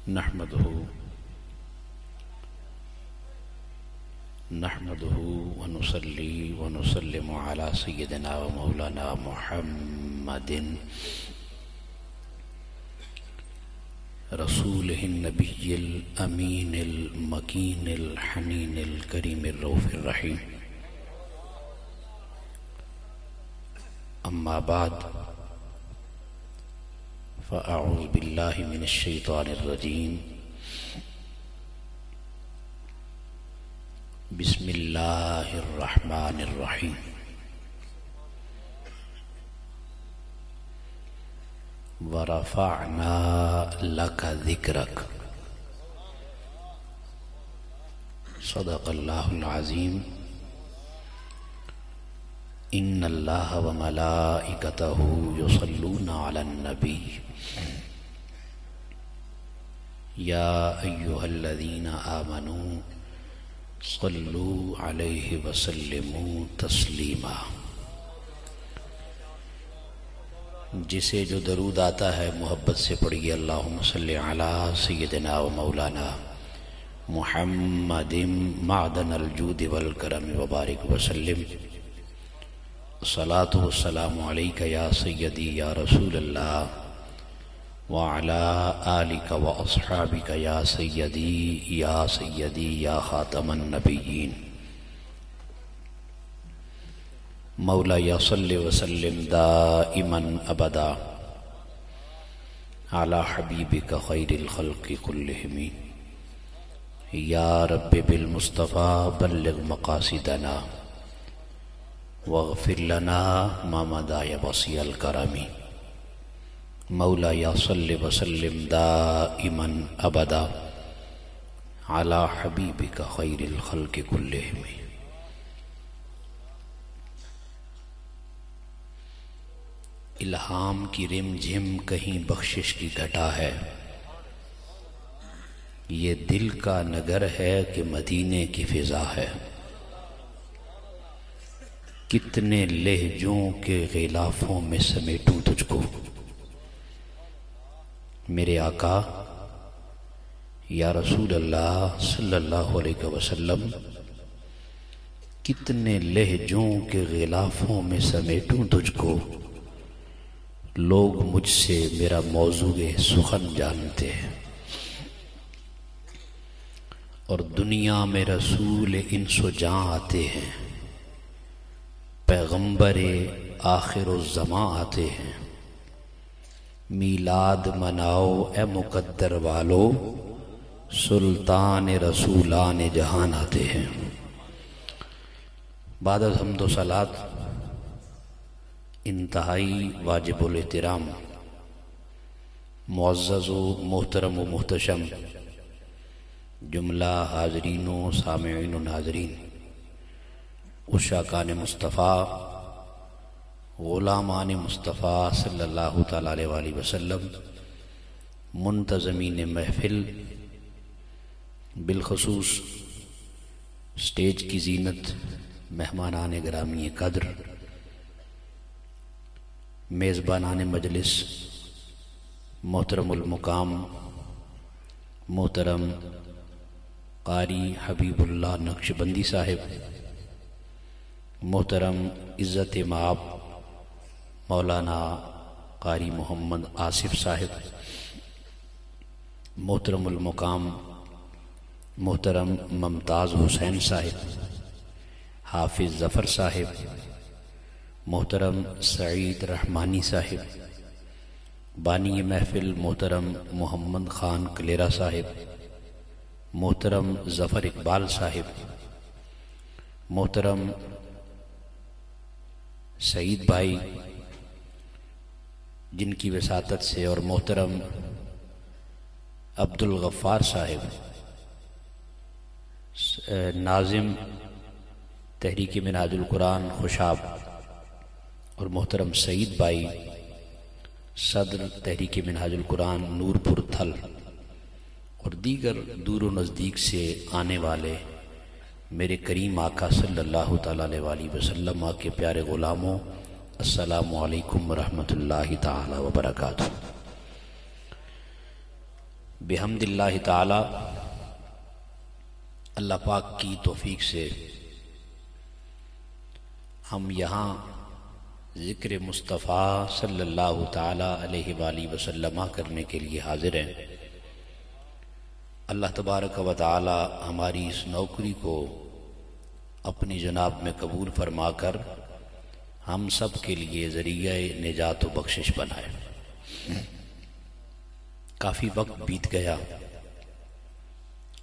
नहमदुहु व नुसल्ली व नुसल्लिमु अला सय्यिदिना व मौलाना मुहम्मदिन रसूलिहिन नबिय्यिल अमीनिल मकीनिल हनीनिल करीमिर रऊफिर रहीम। अम्मा बाद फ़अऊज़ु बिल्लाहि मिनश शैतानिर रजीम। बिस्मिल्लाहिर रहमानिर रहीम। व रफ़अना लका ज़िक्रक। सदक़ल्लाहुल अज़ीम। इन्नल्लाह व मलाइकतहु युसल्लूना अलन नबी या अय्युहल्लज़ीना आमनू सल्लू अलैहि वसल्लिमू तस्लीमा। जिसे जो दरूद आता है मोहब्बत से पढ़िए। अल्लाहुम्मा सल्लि अला सय्यिदिना व मौलाना मुहम्मदिन मादनल जूद वल करम व बारिक वसल्लिम। सलातु वस्सलामु अलैका या सय्यदी या रसूल अल्लाह व अला आलिका व अस्हाबिका या सय्यदी या खातमन नबिय्यीन। मौला या सल्लि व सल्लिम दाइमन अबदा अला हबीबिका खैरिल खल्क़ि कुल्लिहिम। या रब्बि बिल मुस्तफ़ा बल्लिग़ मक़ासिदना वग़फ़िर लना मा मदा या वसिअल करमी। मौला या सल्लि व सल्लिम दाइमन अबदा अला हबीबिका खैरिल खल्क़ि कुल्लिहिम। इल्हाम की रिमझिम कहीं बख्शिश की घटा है। ये दिल का नगर है कि मदीने की फिजा है। कितने लहजों के ग़िलाफ़ों में समेटूं तुझको मेरे आका या रसूल अल्लाह सल्लल्लाहु अलैहि वसल्लम। कितने लहजों के ग़िलाफ़ों में समेटूं तुझको। लोग मुझसे मेरा मौज़ूए सुखन जानते हैं और दुनिया में रसूल इंसो जां आते हैं। पैगंबरे आखिरुज़्ज़मां आते हैं। मीलाद मनाओ ए मुक़द्दर वालो, सुल्तान रसूलान जहान आते हैं। बाद हम्दो सलात इंतहाई वाजिबुल एहतराम मुअज़्ज़ज़ व मोहतरम व मुहतशम जुमला हाज़रीन व सामिईन व नाज़रीन, उशाकान मुस्तफ़ा ग़ुलामान मुस्तफ़ा सल्लल्लाहु तआला अलैहि वसल्लम, मुंतज़मीन महफ़िल, बिलख़ुसूस स्टेज की ज़ीनत, मेहमानान गिरामी क़द्र, मेज़बानान मजलिस, मोहतरमुल मुक़ाम मोहतरम क़ारी हबीबुल्लाह नक्शबंदी साहिब, मोहतरम इज़्ज़त माब मौलाना क़ारी मोहम्मद आसिफ साहिब, मोहतरमुल मुक़ाम मोहतरम मुमताज़ हुसैन साहिब, हाफिज़ ज़फ़र साहिब, मोहतरम सईद रहमानी साहिब, बानी महफ़िल मोहतरम मोहम्मद ख़ान कलेरा साहिब, मोहतरम ज़फ़र इकबाल साहिब, मोहतरम सईद भाई जिनकी वसातत से, और मोहतरम अब्दुल गफ़्फ़ार साहिब नाज़िम तहरीक मिनाजुल कुरान खुशाब, और मोहतरम सईद भाई सदर तहरीक मिनहाजुल कुरान नूरपुर थल, और दीगर दूर नज़दीक से आने वाले मेरे करीम आका सल्लल्लाहु तआला अलैहि वसल्लम के प्यारे ग़ुलामों, अस्सलामु अलैकुम व रहमतुल्लाहि तआला व बरकातुहू। बिहम्दिल्लाहि ताला अल्लाह पाक की तौफीक से हम यहाँ ज़िक्र मुस्तफ़ा सल्लल्लाहु ताला अलैहि वसल्लम करने के लिए हाजिर हैं। अल्लाह तबारक व ताला हमारी इस नौकरी को अपनी जनाब में कबूल फरमाकर हम सब के लिए ज़रिया निजात व बख्शिश बनाए। काफ़ी वक्त बीत गया,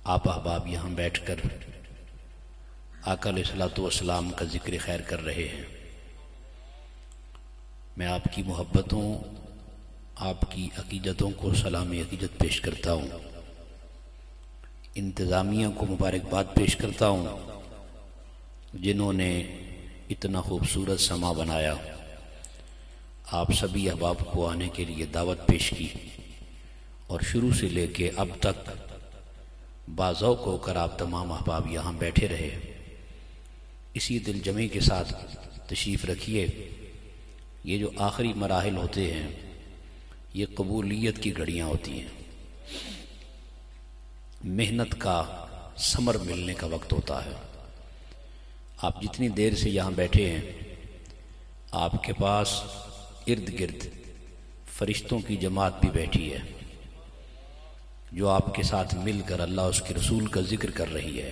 आप अहबाब यहाँ बैठकर आका अलैहिस्सलातु वस्सलाम का जिक्र खैर कर रहे हैं। मैं आपकी मोहब्बतों, आपकी अकीदतों को सलामी अकीदत पेश करता हूँ। इंतज़ामिया को मुबारकबाद पेश करता हूँ जिन्होंने इतना खूबसूरत समा बनाया। आप सभी अहबाब को आने के लिए दावत पेश की और शुरू से लेके अब तक बाज़ौक़ होकर आप तमाम अहबाब यहाँ बैठे रहे। इसी दिल जमे के साथ तशरीफ़ रखिए। ये जो आखिरी मराहिल होते हैं ये कबूलियत की घड़ियाँ होती हैं, मेहनत का समर मिलने का वक्त होता है। आप जितनी देर से यहाँ बैठे हैं आपके पास इर्द गिर्द फरिश्तों की जमात भी बैठी है जो आपके साथ मिलकर अल्लाह उसके रसूल का जिक्र कर रही है।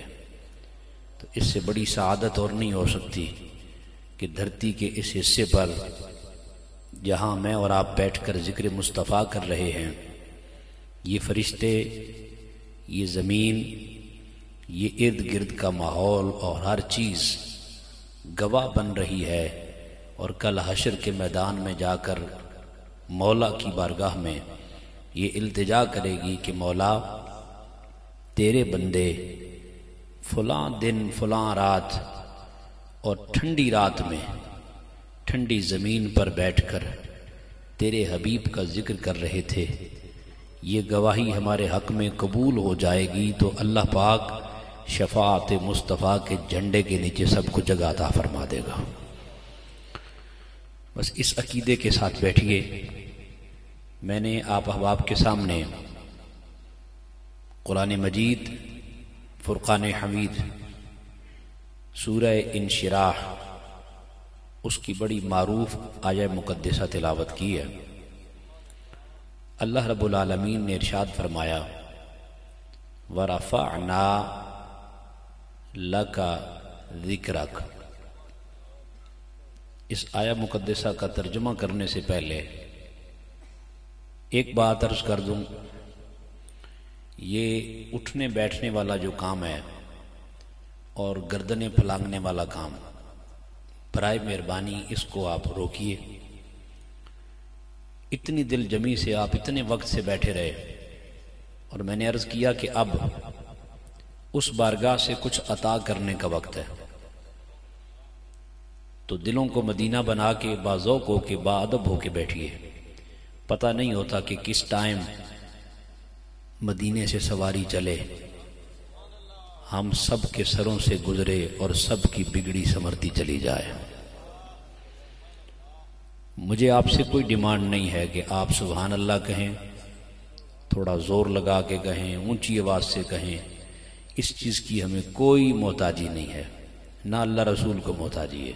तो इससे बड़ी सआदत और नहीं हो सकती कि धरती के इस हिस्से पर जहाँ मैं और आप बैठकर जिक्र मुस्तफ़ा कर रहे हैं, ये फरिश्ते, ये ज़मीन, ये इर्द गिर्द का माहौल और हर चीज़ गवाह बन रही है। और कल हशर के मैदान में जाकर मौला की बारगाह में ये इल्तिजा करेगी कि मौला तेरे बंदे फ़लाँ दिन फ़लाँ रात और ठंडी रात में ठंडी ज़मीन पर बैठकर तेरे हबीब का जिक्र कर रहे थे। ये गवाही हमारे हक़ में कबूल हो जाएगी तो अल्लाह पाक शफ़ाअत मुस्तफ़ा के झंडे के नीचे सबको जगह अता फरमा देगा। बस इस अकीदे के साथ बैठिए। मैंने आप अहबाब के सामने कुरान मजीद फुरक़ान हमीद सूरह इंशिराह उसकी बड़ी मारूफ आया मुक़द्दसा तिलावत की है। अल्लाह रब्बुल आलमीन ने इरशाद फरमाया, वरफ़अना लका ज़िक्रक। इस आया मुक़द्दसा का तर्जुमा करने से पहले एक बात अर्ज़ कर दूँ, ये उठने बैठने वाला जो काम है और गर्दनें फलांगने वाला काम, बराए मेहरबानी इसको आप रोकिए। इतनी दिल जमी से आप इतने वक्त से बैठे रहे और मैंने अर्ज़ किया कि अब उस बारगाह से कुछ अता करने का वक्त है। तो दिलों को मदीना बना के बाज़ौक़ हो के बाअदब हो के बैठिए। पता नहीं होता कि किस टाइम मदीने से सवारी चले, हम सब के सरों से गुजरे और सब की बिगड़ी संवरती चली जाए। मुझे आपसे कोई डिमांड नहीं है कि आप सुभान अल्लाह कहें, थोड़ा ज़ोर लगा के कहें, ऊंची आवाज़ से कहें। इस चीज़ की हमें कोई मोहताजी नहीं है, ना अल्लाह रसूल को मोहताजी है।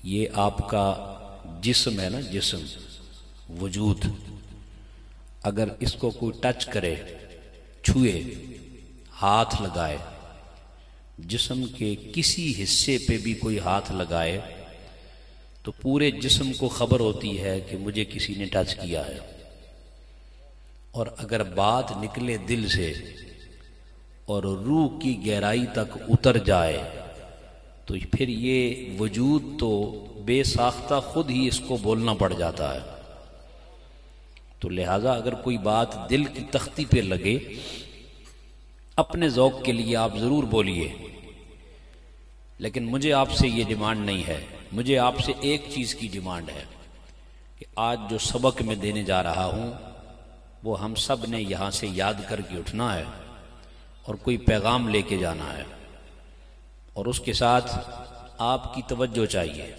ये आपका जिस्म है ना, जिस्म, वजूद, अगर इसको कोई टच करे, छुए, हाथ लगाए, जिस्म के किसी हिस्से पे भी कोई हाथ लगाए तो पूरे जिस्म को खबर होती है कि मुझे किसी ने टच किया है। और अगर बात निकले दिल से और रूह की गहराई तक उतर जाए तो फिर ये वजूद तो बेसाख्ता खुद ही इसको बोलना पड़ जाता है। तो लिहाजा अगर कोई बात दिल की तख्ती पे लगे, अपने ज़ौक़ के लिए आप ज़रूर बोलिए, लेकिन मुझे आपसे ये डिमांड नहीं है। मुझे आपसे एक चीज़ की डिमांड है कि आज जो सबक मैं देने जा रहा हूँ वो हम सब ने यहाँ से याद करके उठना है और कोई पैगाम लेके जाना है और उसके साथ आपकी तवज्जो चाहिए।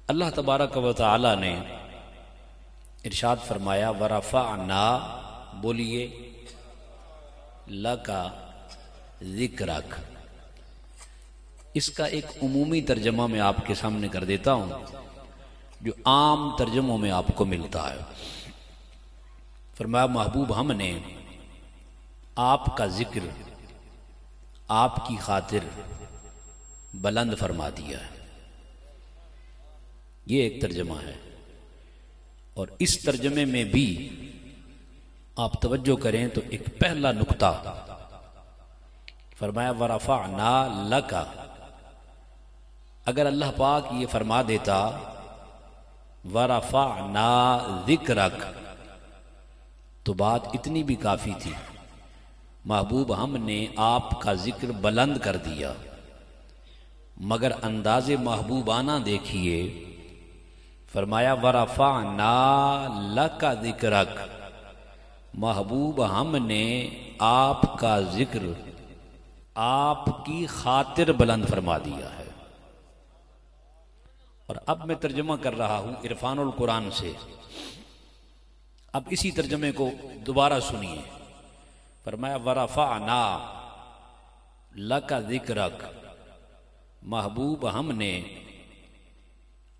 अल्लाह तबारक व तआला ने इरशाद फरमाया, वरफ़अना बोलिए लका जिक्रक। इसका एक उमूमी तर्जमा मैं आपके सामने कर देता हूं जो आम तर्जमों में आपको मिलता है। फरमाया महबूब हमने आपका जिक्र आपकी खातिर बुलंद फरमा दिया है। ये एक तर्जमा है। और इस तर्जमे में भी आप तवज्जो करें तो एक पहला नुक्ता फरमाया वरफ़अना लका। अगर अल्लाह पाक ये फरमा देता वरफ़अना ज़िक्रक तो बात इतनी भी काफ़ी थी। महबूब हमने आपका जिक्र बुलंद कर दिया, मगर अंदाज़े महबूबाना देखिए। फरमाया वरफ़अना लका ज़िक्रक, महबूब हमने आपका जिक्र आपकी खातिर बुलंद फरमा दिया है। और अब मैं तर्जुमा कर रहा हूं इरफानुल कुरान से। अब इसी तर्जुमे को दोबारा सुनिए। फरमाया वरफ़अना लका ज़िक्रक, महबूब हमने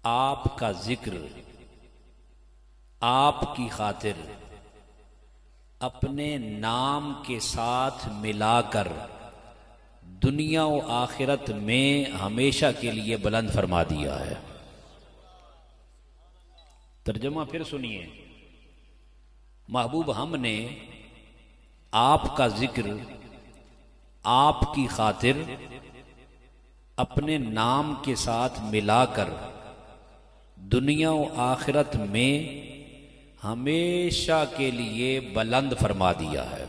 आपका जिक्र आपकी खातिर अपने नाम के साथ मिलाकर दुनिया और आखिरत में हमेशा के लिए बुलंद फरमा दिया है। तर्जुमा फिर सुनिए। महबूब हमने आपका जिक्र आपकी खातिर अपने नाम के साथ मिलाकर दुनिया और आखिरत में हमेशा के लिए बुलंद फरमा दिया है।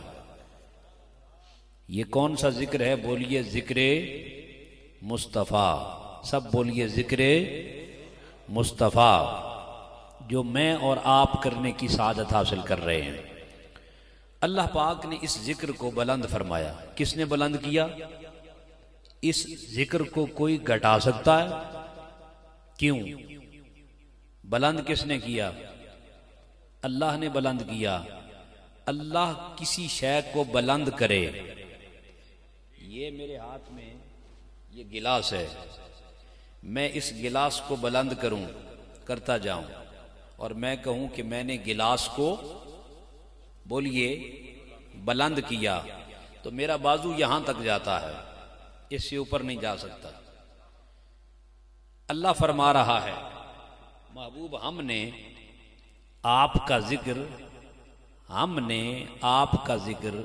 ये कौन सा जिक्र है? बोलिए जिक्रे मुस्तफ़ा। सब बोलिए जिक्रे मुस्तफ़ा, जो मैं और आप करने की सादत हासिल कर रहे हैं। अल्लाह पाक ने इस जिक्र को बुलंद फरमाया। किसने बुलंद किया? इस जिक्र को कोई घटा सकता है? क्यों? बुलंद किसने किया? अल्लाह ने बुलंद किया। अल्लाह किसी शय को बुलंद करे। ये मेरे हाथ में ये गिलास है, मैं इस गिलास को बुलंद करूं, करता जाऊं, और मैं कहूं कि मैंने गिलास को बोलिए बुलंद किया, तो मेरा बाजू यहां तक जाता है, इससे ऊपर नहीं जा सकता। अल्लाह फरमा रहा है महबूब हमने आपका जिक्र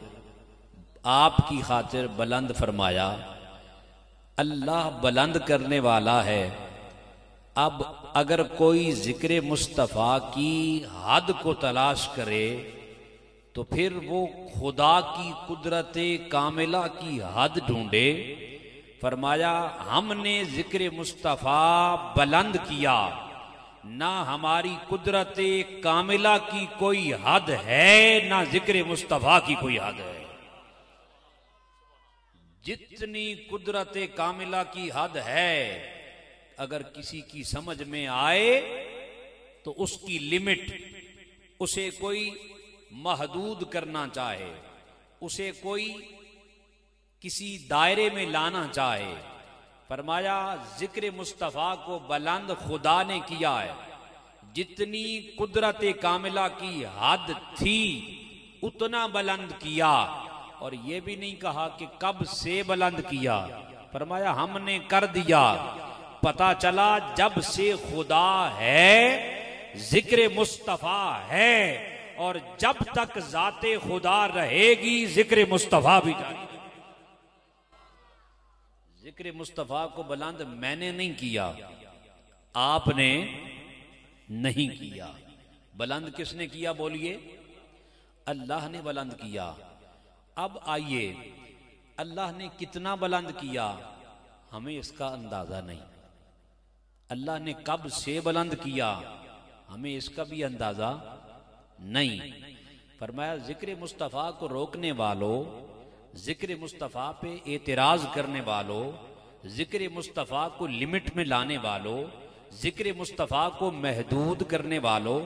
आपकी खातिर बुलंद फरमाया। अल्लाह बुलंद करने वाला है। अब अगर कोई जिक्र मुस्तफ़ा की हद को तलाश करे तो फिर वो खुदा की कुदरत कामिला की हद ढूंढे। फरमाया हमने जिक्र मुस्तफ़ा बुलंद किया, ना हमारी कुदरत कामिला की कोई हद है, ना जिक्र मुस्तफ़ा की कोई हद है। जितनी कुदरत कामिला की हद है, अगर किसी की समझ में आए तो उसकी लिमिट, उसे कोई महदूद करना चाहे, उसे कोई किसी दायरे में लाना चाहे, फरमाया जिक्र मुस्तफ़ा को बुलंद खुदा ने किया है। जितनी कुदरत कामिला की हद थी उतना बुलंद किया। और यह भी नहीं कहा कि कब से बुलंद किया, फरमाया हमने कर दिया। पता चला जब से खुदा है जिक्र मुस्तफ़ा है, और जब तक जाते खुदा रहेगी जिक्र मुस्तफ़ा भी जारी। जिक्र मुस्तफ़ा को बुलंद मैंने नहीं किया, आपने नहीं किया। बुलंद किसने किया? बोलिए अल्लाह ने बुलंद किया। अब आइए, अल्लाह ने कितना बुलंद किया हमें इसका अंदाजा नहीं। अल्लाह ने कब से बुलंद किया हमें इसका भी अंदाजा नहीं। फरमाया जिक्र मुस्तफ़ा को रोकने वालों, जिक्र मुस्तफ़ा पे एतराज करने वालों, जिक्र मुस्तफ़ा को लिमिट में लाने वालों, जिक्र मुस्तफ़ा को महदूद करने वालों,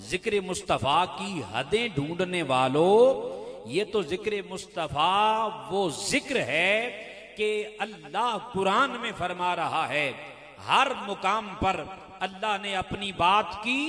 जिक्र मुस्तफ़ा की हदें ढूंढने वालों, ये तो जिक्र मुस्तफ़ा वो जिक्र है कि अल्लाह कुरान में फरमा रहा है। हर मुकाम पर अल्लाह ने अपनी बात की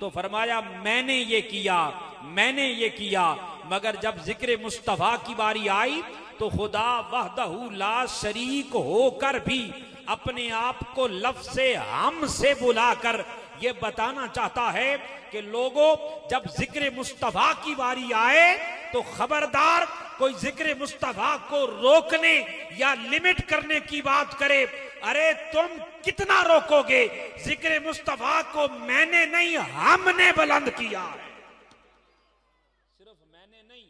तो फरमाया मैंने ये किया, मैंने ये किया। मगर जब जिक्र मुस्तफ़ा की बारी आई तो खुदा वहदहू ला शरीक होकर भी अपने आप को लफ्ज़े हम से बुलाकर ये बताना चाहता है कि लोगों, जब जिक्र मुस्तफ़ा की बारी आए तो खबरदार कोई जिक्र मुस्तफ़ा को रोकने या लिमिट करने की बात करे। अरे तुम कितना रोकोगे? जिक्र मुस्तफ़ा को मैंने नहीं हमने बुलंद किया है। सिर्फ मैंने नहीं,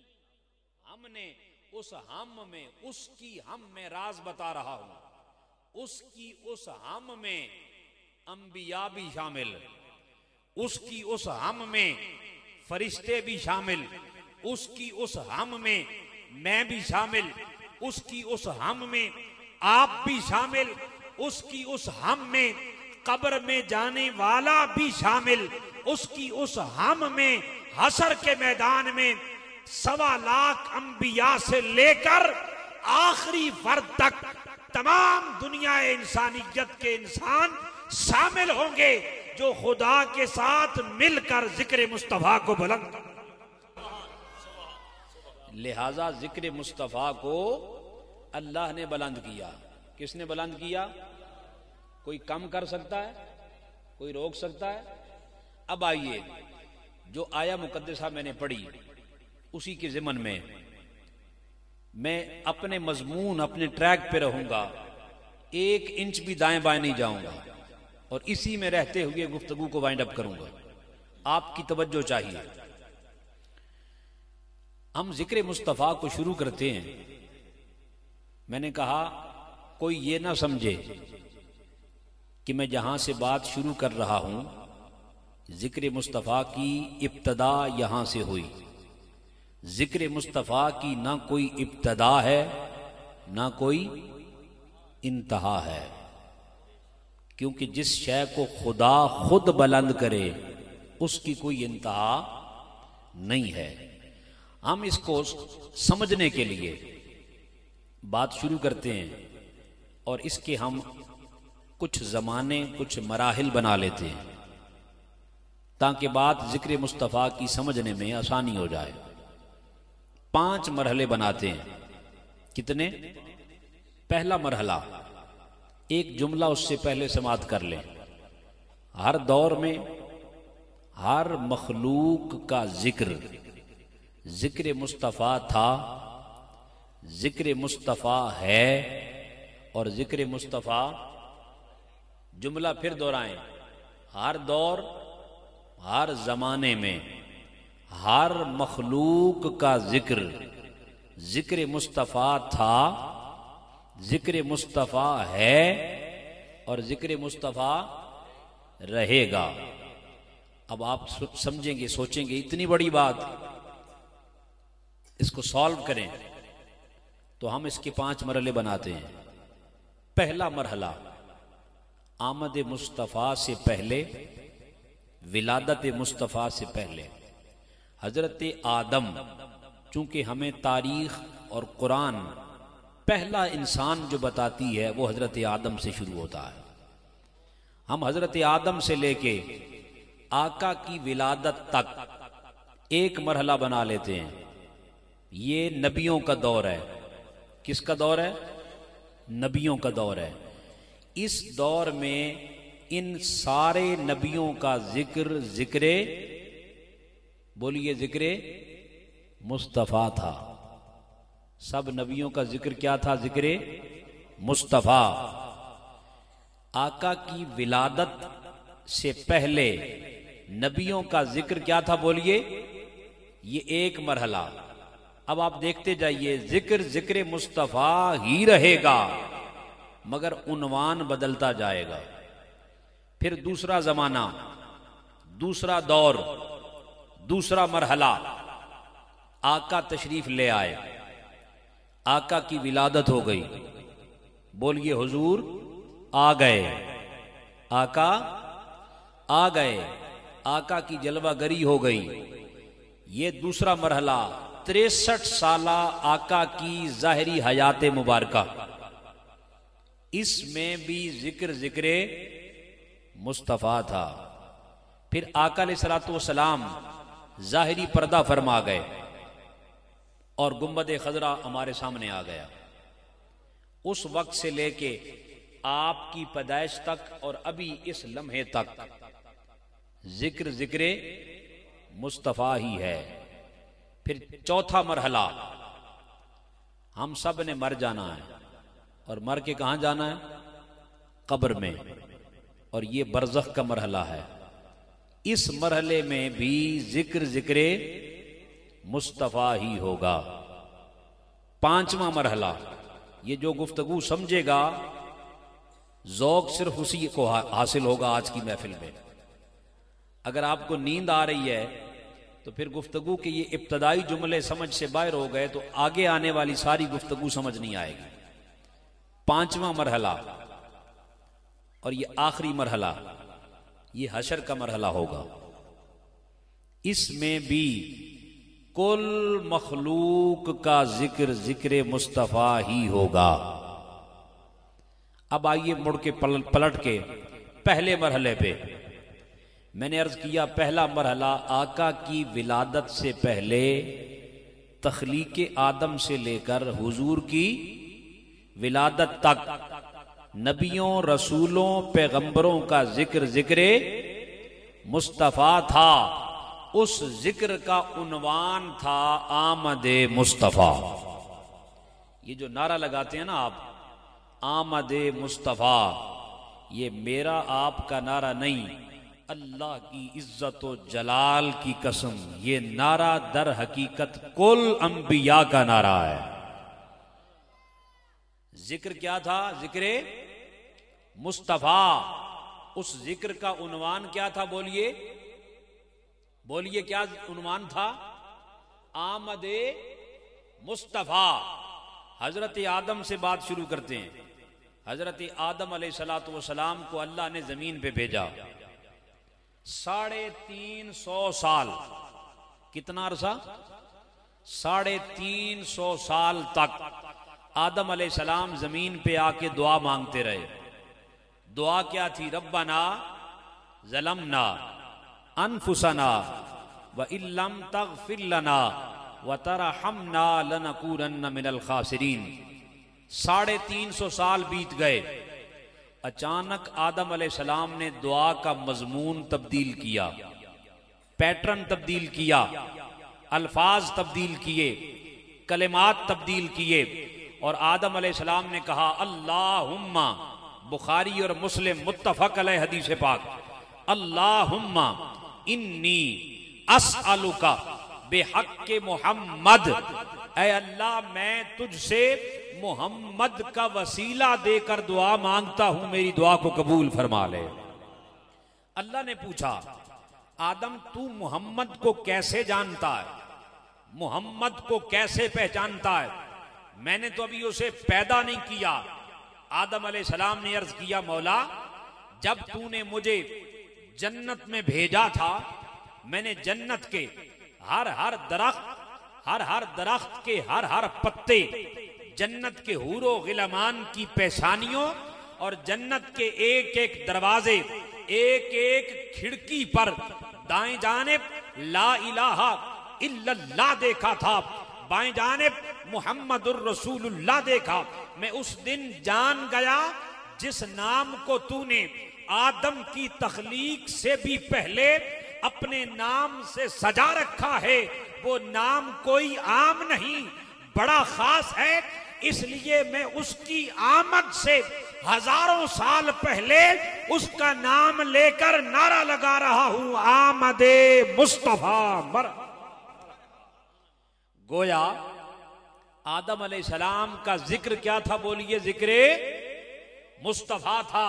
हमने। उस हम में, उसकी हम में राज बता रहा हूं। उसकी उस हम में अंबिया भी शामिल, उसकी उस हम में फरिश्ते भी शामिल, उसकी उस हम में मैं भी शामिल, उसकी उस हम में आप भी शामिल, उसकी उस हम में कब्र में जाने वाला भी शामिल, उसकी उस हम में हशर के मैदान में 1.25 लाख अंबिया से लेकर आखिरी फर्द तक तमाम दुनिया इंसानियत के इंसान शामिल होंगे जो खुदा के साथ मिलकर जिक्र मुस्तफ़ा को बुलंद। लिहाजा जिक्र मुस्तफ़ा को अल्लाह ने बुलंद किया। किसने बुलंद किया? कोई कम कर सकता है? कोई रोक सकता है? अब आइए, जो आया मुकद्दसा मैंने पढ़ी उसी के ज़िमन में मैं अपने मजमून, अपने ट्रैक पे रहूंगा, 1 इंच भी दाएं बाएं नहीं जाऊंगा और इसी में रहते हुए गुफ्तगू को वाइंड अप करूंगा। आपकी तवज्जो चाहिए। हम जिक्र मुस्तफ़ा को शुरू करते हैं। मैंने कहा कोई ये ना समझे कि मैं जहां से बात शुरू कर रहा हूं जिक्र मुस्तफ़ा की इब्तदा यहां से हुई। जिक्र मुस्तफ़ा की ना कोई इब्तदा है ना कोई इंतहा है, क्योंकि जिस शय को खुदा खुद बुलंद करे उसकी कोई इंतहा नहीं है। हम इसको समझने के लिए बात शुरू करते हैं और इसके हम कुछ ज़माने, कुछ मराहिल बना लेते हैं ताकि बात जिक्र मुस्तफ़ा की समझने में आसानी हो जाए। 5 मरहले बनाते हैं। कितने? पहला मरहला, एक जुमला उससे पहले समाप्त कर लें। हर दौर में हर मखलूक का जिक्र मुस्तफ़ा था, जिक्र मुस्तफ़ा है और जिक्र मुस्तफ़ा। जुमला फिर दोहराएं। हर दौर, हर जमाने में हर मखलूक का जिक्र मुस्तफ़ा था, जिक्र मुस्तफ़ा है और जिक्र मुस्तफ़ा रहेगा। अब आप समझेंगे, सोचेंगे इतनी बड़ी बात, इसको सॉल्व करें तो हम इसके 5 मरहले बनाते हैं। पहला मरहला, आमद मुस्तफ़ा से पहले, विलादत मुस्तफ़ा से पहले हजरत आदम, चूंकि हमें तारीख और कुरान पहला इंसान जो बताती है वो हजरत आदम से शुरू होता है। हम हजरत आदम से लेके आका की विलादत तक एक मरहला बना लेते हैं। ये नबियों का दौर है। किसका दौर है? नबियों का दौर है। इस दौर में इन सारे नबियों का जिक्र बोलिए जिक्र मुस्तफ़ा था। सब नबियों का जिक्र क्या था? जिक्र मुस्तफ़ा। आका की विलादत से पहले नबियों का जिक्र क्या था? बोलिए। ये एक मरहला। अब आप देखते जाइए, जिक्र मुस्तफ़ा ही रहेगा मगर उन्वान बदलता जाएगा। फिर दूसरा जमाना, दूसरा दौर, दूसरा मरहला, आका तशरीफ ले आए, आका की विलादत हो गई। बोलिए हुजूर आ गए, आका आ गए। आका की जलवागरी हो गई। ये दूसरा मरहला 63 साला आका की जाहिरी हयात मुबारका, इसमें भी जिक्र मुस्तफ़ा था। फिर आका अलैहिस्सलातु वस्सलाम जाहिरी पर्दा फरमा गए और गुंबद खजरा हमारे सामने आ गया। उस वक्त से लेके आपकी पैदाइश तक और अभी इस लम्हे तक जिक्र मुस्तफ़ा ही है। फिर चौथा मरहला, हम सब ने मर जाना है और मर के कहां जाना है? कब्र में। और ये बरज़ख का मरहला है। इस मरहले में भी जिक्र मुस्तफ़ा ही होगा। पांचवा मरहला, ये जो गुफ्तगू समझेगा ज़ौक़ सिर्फ उसी को हासिल होगा आज की महफिल में। अगर आपको नींद आ रही है तो फिर गुफ्तगू के ये इब्तदाई जुमले समझ से बाहर हो गए तो आगे आने वाली सारी गुफ्तगू समझ नहीं आएगी। पांचवा मरहला और ये आखिरी मरहला, ये हशर का मरहला होगा। इसमें भी कुल मखलूक का जिक्र मुस्तफ़ा ही होगा। अब आइए मुड़ के पलट के पहले मरहले पे। मैंने अर्ज किया पहला मरहला आका की विलादत से पहले तख्लीक आदम से लेकर हुजूर की विलादत तक नबियों, रसूलों, पैगंबरों का जिक्र मुस्तफ़ा था। उस जिक्र का उन्वान था आमदे मुस्तफ़ा। ये जो नारा लगाते हैं ना आप, आमदे मुस्तफ़ा, ये मेरा आपका नारा नहीं, अल्लाह की इज्जत व जलाल की कसम, ये नारा दर हकीकत कुल अंबिया का नारा है। जिक्र क्या था? जिक्र मुस्तफ़ा। उस जिक्र का उन्वान क्या था? बोलिए क्या उन्वान था? आमदे मुस्तफ़ा। हजरत आदम से बात शुरू करते हैं। हजरत आदम अलैहिस्सलातु वस्सलाम को अल्लाह ने जमीन पे भेजा। 350 साल, कितना अरसा? 350 साल तक आदम अलैहिस्सलाम जमीन पे आके दुआ मांगते रहे। दुआ क्या थी? रब्बना ज़लमना अनफुसना व इल्लम तग़फिर लना व तरहमना लनकूनन्ना मिनल खासिरीन। 350 साल बीत गए। अचानक आदम अलैहिस्सलाम ने दुआ का मजमून तब्दील किया, पैटर्न तब्दील किया, अल्फाज तब्दील किए, कलिमात तब्दील किए और आदम अलैहिस्सलाम ने कहा अल्लाहुम्मा, बुखारी और मुस्लिम मुत्तफक अलैह हदीस पाक, अल्लाहुम्मा इन्नी अस्अलुका बेहक्के मोहम्मद, ऐ अल्लाह मैं तुझसे मोहम्मद का वसीला देकर दुआ मांगता हूं, मेरी दुआ को कबूल फरमा ले। अल्लाह ने पूछा आदम तू मोहम्मद को कैसे जानता है? मोहम्मद को कैसे पहचानता है? मैंने तो अभी उसे पैदा नहीं किया। आदम अलैहिस्सलाम ने अर्ज किया मौला, जब तूने मुझे जन्नत में भेजा था, मैंने जन्नत के हर हर दरख्त के हर पत्ते, जन्नत के हूरो गिलमान की पेशानियों और जन्नत के एक एक दरवाजे, एक एक खिड़की पर दाएं जानिब ला इलाहा इल्लल्लाह देखा था, बाएं जानिब मुहम्मदुर रसूलुल्लाह देखा। मैं उस दिन जान गया जिस नाम को तूने आदम की तख्लीक से भी पहले अपने नाम से सजा रखा है, वो नाम कोई आम नहीं, बड़ा खास है। इसलिए मैं उसकी आमद से हजारों साल पहले उसका नाम लेकर नारा लगा रहा हूं, आमदे मुस्तफा। मर गोया आदम अलैहिस्सलाम का जिक्र क्या था? बोलिए, जिक्र मुस्तफा था।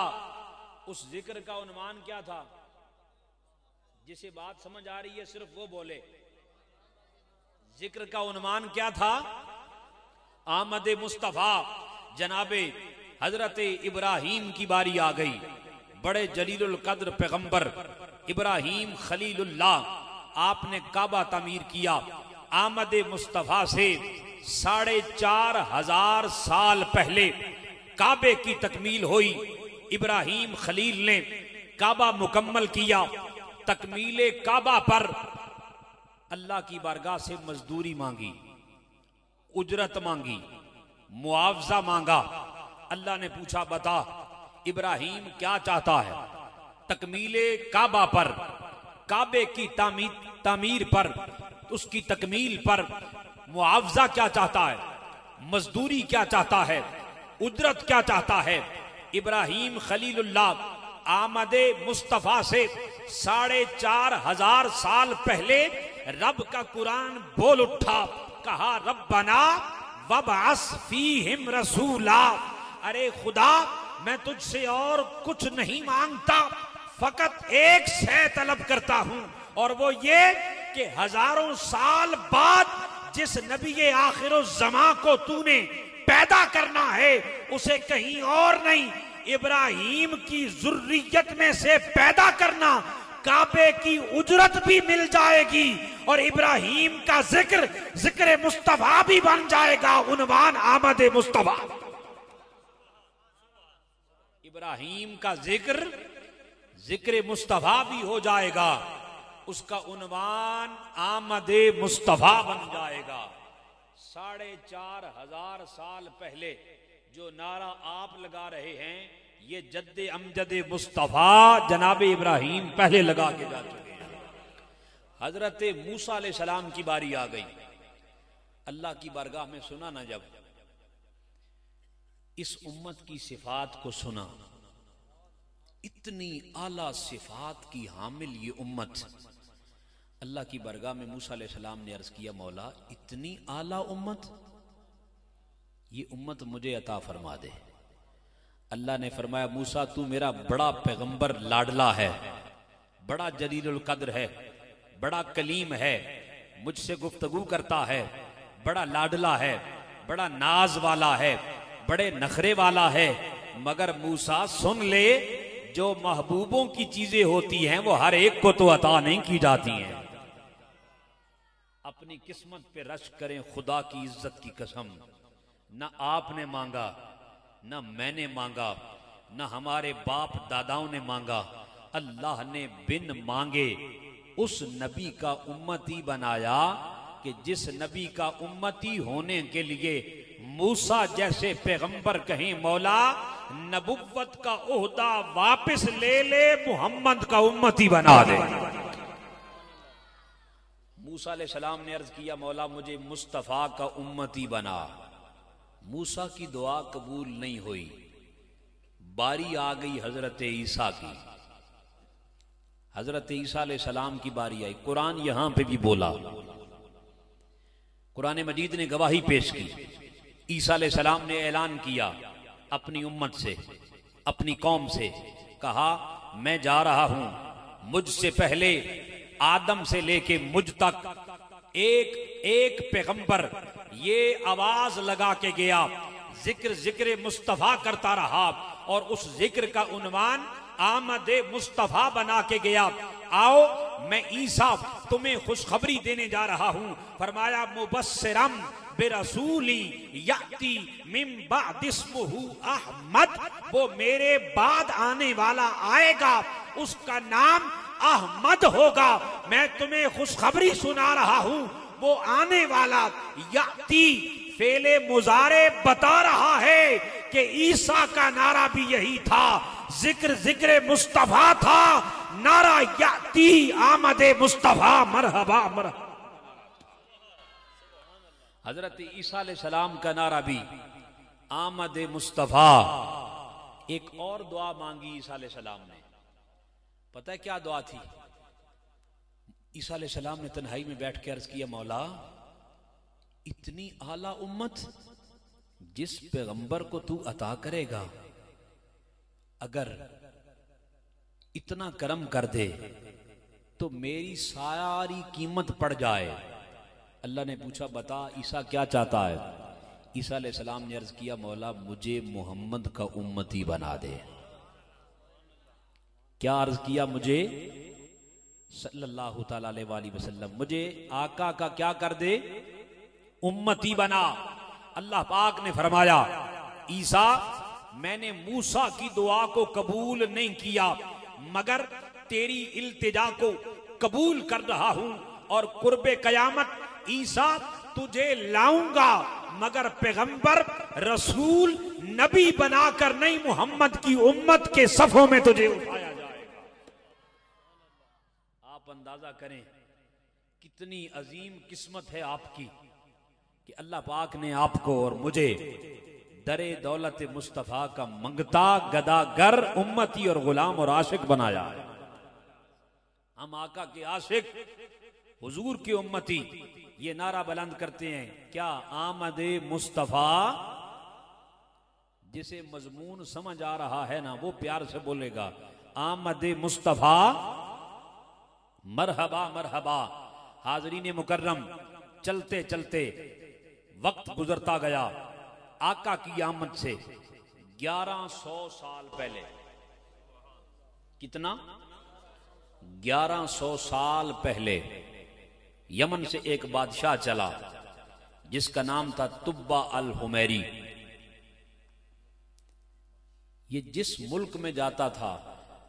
उस जिक्र का उन्वान क्या था? जिसे बात समझ आ रही है सिर्फ वो बोले। जिक्र का उन्वान क्या था? आमदे मुस्तफा। जनाबे हजरत इब्राहीम की बारी आ गई, बड़े जलीलुल कद्र पैगंबर, इब्राहिम खलीलुल्लाह, आपने काबा तामीर किया। आमद मुस्तफ़ा से 4,500 साल पहले काबे की तकमील हुई। इब्राहिम खलील ने काबा मुकम्मल किया। तकमीले काबा पर अल्लाह की बारगाह से मजदूरी मांगी, उजरत मांगी, मुआवजा मांगा। अल्लाह ने पूछा, बता इब्राहिम क्या चाहता है? तकमीले काबा पर, काबे की तामीर पर, उसकी तकमील पर मुआवजा क्या चाहता है? मजदूरी क्या चाहता है? उजरत क्या चाहता है? इब्राहिम खलीलुल्लाह आमदे मुस्तफा से 4,500 साल पहले रब का कुरान बोल उठा, कहा रब्बना वबअस फीहिम रसूला। अरे खुदा, मैं तुझसे और कुछ नहीं मांगता, फकत एक शय तलब करता हूं, और वो ये कि हजारों साल बाद जिस नबी आखिर ज़मा को तूने पैदा करना है, उसे कहीं और नहीं, इब्राहिम की जुर्रियत में से पैदा करना। काबे की उजरत भी मिल जाएगी और इब्राहिम का जिक्र मुस्तफा भी बन जाएगा। उन्वान आमद मुस्तफा, इब्राहिम का जिक्र मुस्तफा भी हो जाएगा, उसका उन्वान आमद मुस्तफा बन जाएगा। 4,500 साल पहले जो नारा आप लगा रहे हैं, ये जद्दे अमजद मुस्तफा जनाब इब्राहिम पहले लगा के जा चुके हैं। हजरत मूसा अलैहि सलाम की बारी आ गई। अल्लाह की बारगाह में सुना ना, जब इस उम्मत की सिफात को सुना, इतनी आला सिफात की हामिल ये उम्मत, अल्लाह की बारगाह में मूसा अलैहि सलाम ने अर्ज किया, मौला इतनी आला उम्मत, ये उम्मत मुझे अता फरमा दे। अल्लाह ने फरमाया, मूसा तू मेरा बड़ा पैगंबर लाडला है, बड़ा जलीलुल कद्र है, बड़ा कलीम है, मुझसे गुफ्तगू करता है, बड़ा लाडला है, बड़ा नाज वाला है, बड़े नखरे वाला है। मगर मूसा सुन ले, जो महबूबों की चीजें होती हैं वो हर एक को तो अता नहीं की जाती हैं। अपनी किस्मत पे रश करें खुदा की इज्जत की कसम, न आपने मांगा, न मैंने मांगा, न हमारे बाप दादाओं ने मांगा, अल्लाह ने बिन मांगे उस नबी का उम्मती बनाया कि जिस नबी का उम्मती होने के लिए मूसा जैसे पैगंबर कहें, मौला नबुव्वत का ओहदा वापस ले ले, मोहम्मद का उम्मती बना दे। मूसा अलैहि सलाम ने अर्ज किया, मौला मुझे मुस्तफा का उम्मती बना। मूसा की दुआ कबूल नहीं हुई, बारी आ गई हजरत ईसा की। हजरत ईसा अलैहि सलाम की बारी आई। कुरान यहां पे भी बोला, कुरान मजीद ने गवाही पेश की। ईसा अलैहि सलाम ने ऐलान किया अपनी उम्मत से, अपनी कौम से, कहा मैं जा रहा हूं, मुझसे पहले आदम से लेके मुझ तक एक पैगंबर ये आवाज लगा के गया, जिक्र मुस्तफा करता रहा, और उस जिक्र का उन्वान आमद मुस्तफा बना के गया। आओ मैं ईसा तुम्हें खुशखबरी देने जा रहा हूं। फरमाया मुबस्सिरम बिरसूली याती मिन बाद इस्मुहु अहमद, वो मेरे बाद आने वाला आएगा, उसका नाम अहमद होगा। मैं तुम्हें खुशखबरी सुना रहा हूं, वो आने वाला याती फेले मुजारे बता रहा है कि ईसा का नारा भी यही था, जिक्र मुस्तफा था, नारा याती आमदे मुस्तफा, मरहबा मरहबा। हजरत ईसा अलैहि सलाम का नारा भी आमदे मुस्तफा। एक और दुआ मांगी ईसा अलैहि सलाम ने, पता है क्या दुआ थी? ईसा अलैहि सलाम ने तन्हाई में बैठ के अर्ज किया, मौला इतनी आला उम्मत जिस पैगंबर को तू अता करेगा, अगर इतना करम कर दे तो मेरी सारी कीमत पड़ जाए। अल्लाह ने पूछा, बता ईसा क्या चाहता है? ईसा अलैहि सलाम ने अर्ज किया, मौला मुझे मोहम्मद का उम्मती बना दे। क्या अर्ज किया? मुझे सल्लल्लाहु ताला अलैहि वसल्लम, मुझे आका का क्या कर दे, उम्मती बना। अल्लाह पाक ने फरमाया, ईसा मैंने मूसा की दुआ को कबूल नहीं किया, मगर तेरी इल्तिजा को कबूल कर रहा हूं, और कुर्बे कयामत ईसा तुझे लाऊंगा, मगर पैगंबर रसूल नबी बनाकर नहीं, मोहम्मद की उम्मत के सफों में तुझे उठाया जाएगा। आप अंदाजा करें कितनी अजीम किस्मत है आपकी कि अल्लाह पाक ने आपको और मुझे दरे दौलत मुस्तफ़ा का मंगता, गदागर, उम्मती और गुलाम और आशिक बनाया है। हम आका के आशिक, हुजूर की उम्मती, ये नारा बुलंद करते हैं क्या, आमदे मुस्तफ़ा। जिसे मजमून समझ आ रहा है ना वो प्यार से बोलेगा, आमदे मुस्तफ़ा मरहबा मरहबा। हाजरीन मुकर्रम, चलते चलते वक्त गुजरता गया। आका की आमद से 1100 साल पहले, कितना, 1100 साल पहले यमन से एक बादशाह चला जिसका नाम था तुब्बा अल हुमैरी। ये जिस मुल्क में जाता था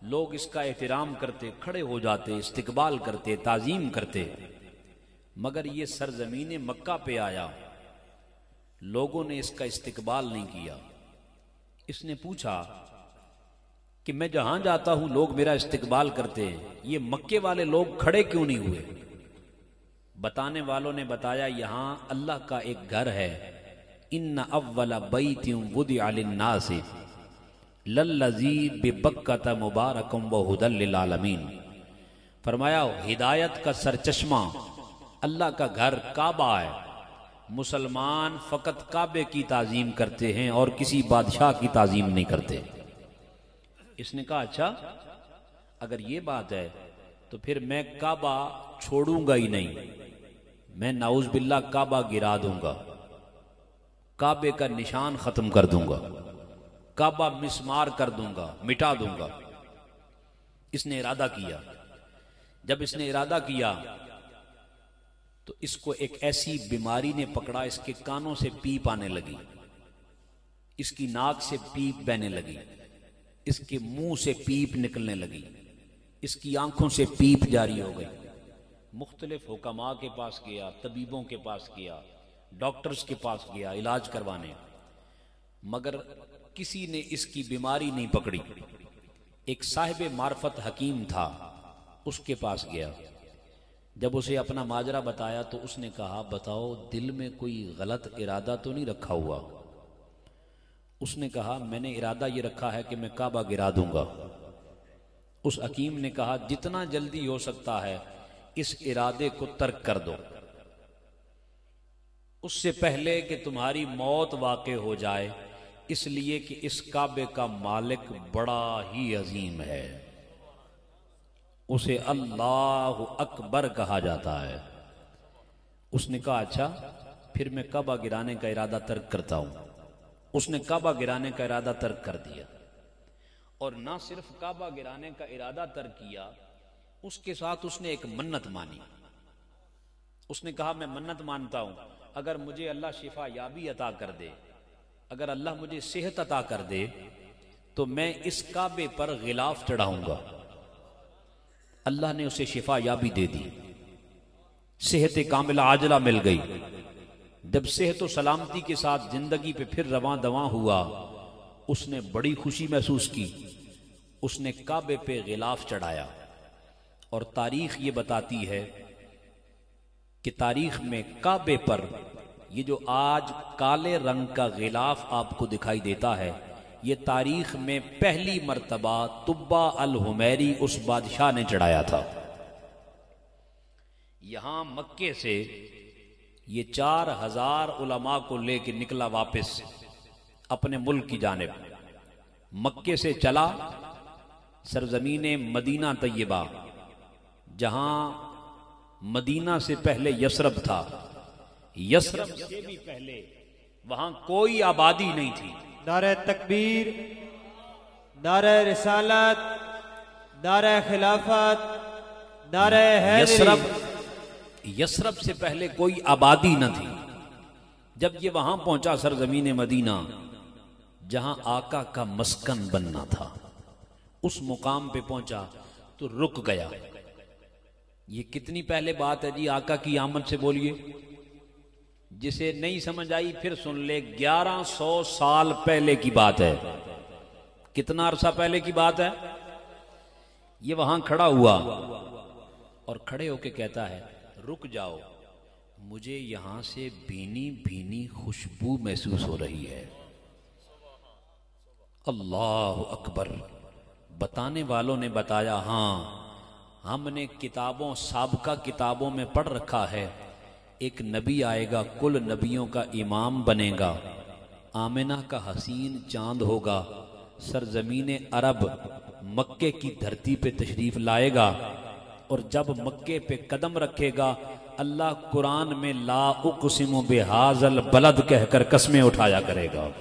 लोग इसका एहतराम करते, खड़े हो जाते, इस्तिकबाल करते, ताजीम करते। मगर ये सरजमीन मक्का पे आया, लोगों ने इसका इस्तिकबाल नहीं किया। इसने पूछा कि मैं जहां जाता हूं लोग मेरा इस्तिकबाल करते हैं, ये मक्के वाले लोग खड़े क्यों नहीं हुए। बताने वालों ने बताया, यहां अल्लाह का एक घर है, इन्ना अव्वला बैतिन वुदिअ लिन्नासि लल्लज़ी बिबक्कत मुबारकम व हुदल लिल आलमीन। फरमाया, हिदायत का सरचश्मा अल्लाह का घर काबा है। मुसलमान फकत काबे की ताजीम करते हैं और किसी बादशाह की ताजीम नहीं करते। इसने कहा, अच्छा अगर ये बात है तो फिर मैं काबा छोड़ूंगा ही नहीं, मैं नाउज बिल्ला काबा गिरा दूंगा, काबे का निशान खत्म कर दूंगा, काबा मिसमार कर दूंगा, मिटा दूंगा। इसने इरादा किया। जब इसने इरादा किया तो इसको एक ऐसी बीमारी ने पकड़ा, इसके कानों से पीप आने लगी, इसकी नाक से पीप बहने लगी, इसके मुंह से पीप निकलने लगी, इसकी आंखों से पीप जारी हो गई। मुख्तलिफ हुक्मा के पास गया, तबीबों के पास गया, डॉक्टर्स के पास गया इलाज करवाने, मगर किसी ने इसकी बीमारी नहीं पकड़ी। एक साहिब मार्फत हकीम था, उसके पास गया। जब उसे अपना माजरा बताया तो उसने कहा, बताओ दिल में कोई गलत इरादा तो नहीं रखा हुआ। उसने कहा, मैंने इरादा ये रखा है कि मैं काबा गिरा दूंगा। उस हकीम ने कहा, जितना जल्दी हो सकता है इस इरादे को तर्क कर दो, उससे पहले कि तुम्हारी मौत वाक़े हो जाए, इसलिए कि इस काबे का मालिक बड़ा ही अजीम है, उसे अल्लाह अकबर कहा जाता है। उसने कहा, अच्छा फिर मैं काबा गिराने का इरादा तर्क करता हूं। उसने काबा गिराने का इरादा तर्क कर दिया, और ना सिर्फ काबा गिराने का इरादा तर्क किया, उसके साथ उसने एक मन्नत मानी। उसने कहा, मैं मन्नत मानता हूं, अगर मुझे अल्लाह शिफा याबी अता कर दे, अगर अल्लाह मुझे सेहत अता कर दे, तो मैं इस काबे पर गिलाफ चढ़ाऊंगा। अल्लाह ने उसे शिफा याबी दे दी, सेहत कामिला आजला मिल गई। जब सेहत व सलामती के साथ जिंदगी पे फिर रवां दवां हुआ, उसने बड़ी खुशी महसूस की। उसने काबे पे गिलाफ चढ़ाया, और तारीख ये बताती है कि तारीख में काबे पर ये जो आज काले रंग का गिलाफ आपको दिखाई देता है, ये तारीख में पहली मर्तबा तुब्बा अल हुमैरी उस बादशाह ने चढ़ाया था। यहां मक्के से ये 4000 उलमा को लेकर निकला वापस अपने मुल्क की जानिब। मक्के से चला सरजमीने मदीना तैयबा, जहां मदीना से पहले यसरब था, यसरब से भी पहले वहां कोई आबादी नहीं थी। नारे तकबीर, नारे रिसालत, नारे खिलाफत, नारे हैदरी। यसरब से पहले कोई आबादी न थी। जब ये वहां पहुंचा सरजमीन मदीना, जहां आका का मस्कन बनना था, उस मुकाम पे पहुंचा तो रुक गया। ये कितनी पहले बात है जी, आका की आमद से बोलिए। जिसे नहीं समझ आई फिर सुन ले, 1100 साल पहले की बात है। कितना अरसा पहले की बात है। ये वहां खड़ा हुआ और खड़े होके कहता है, रुक जाओ, मुझे यहां से भीनी भीनी खुशबू महसूस हो रही है। अल्लाह अकबर। बताने वालों ने बताया, हाँ हमने किताबों, साबका किताबों में पढ़ रखा है, एक नबी आएगा, कुल नबियों का इमाम बनेगा, आमिना का हसीन चांद होगा, सरजमीन अरब मक्के की धरती पे तशरीफ लाएगा, और जब मक्के पे कदम रखेगा, अल्लाह कुरान में ला उक़सिमु बिहाज़ल बलद कहकर कसमें उठाया करेगा।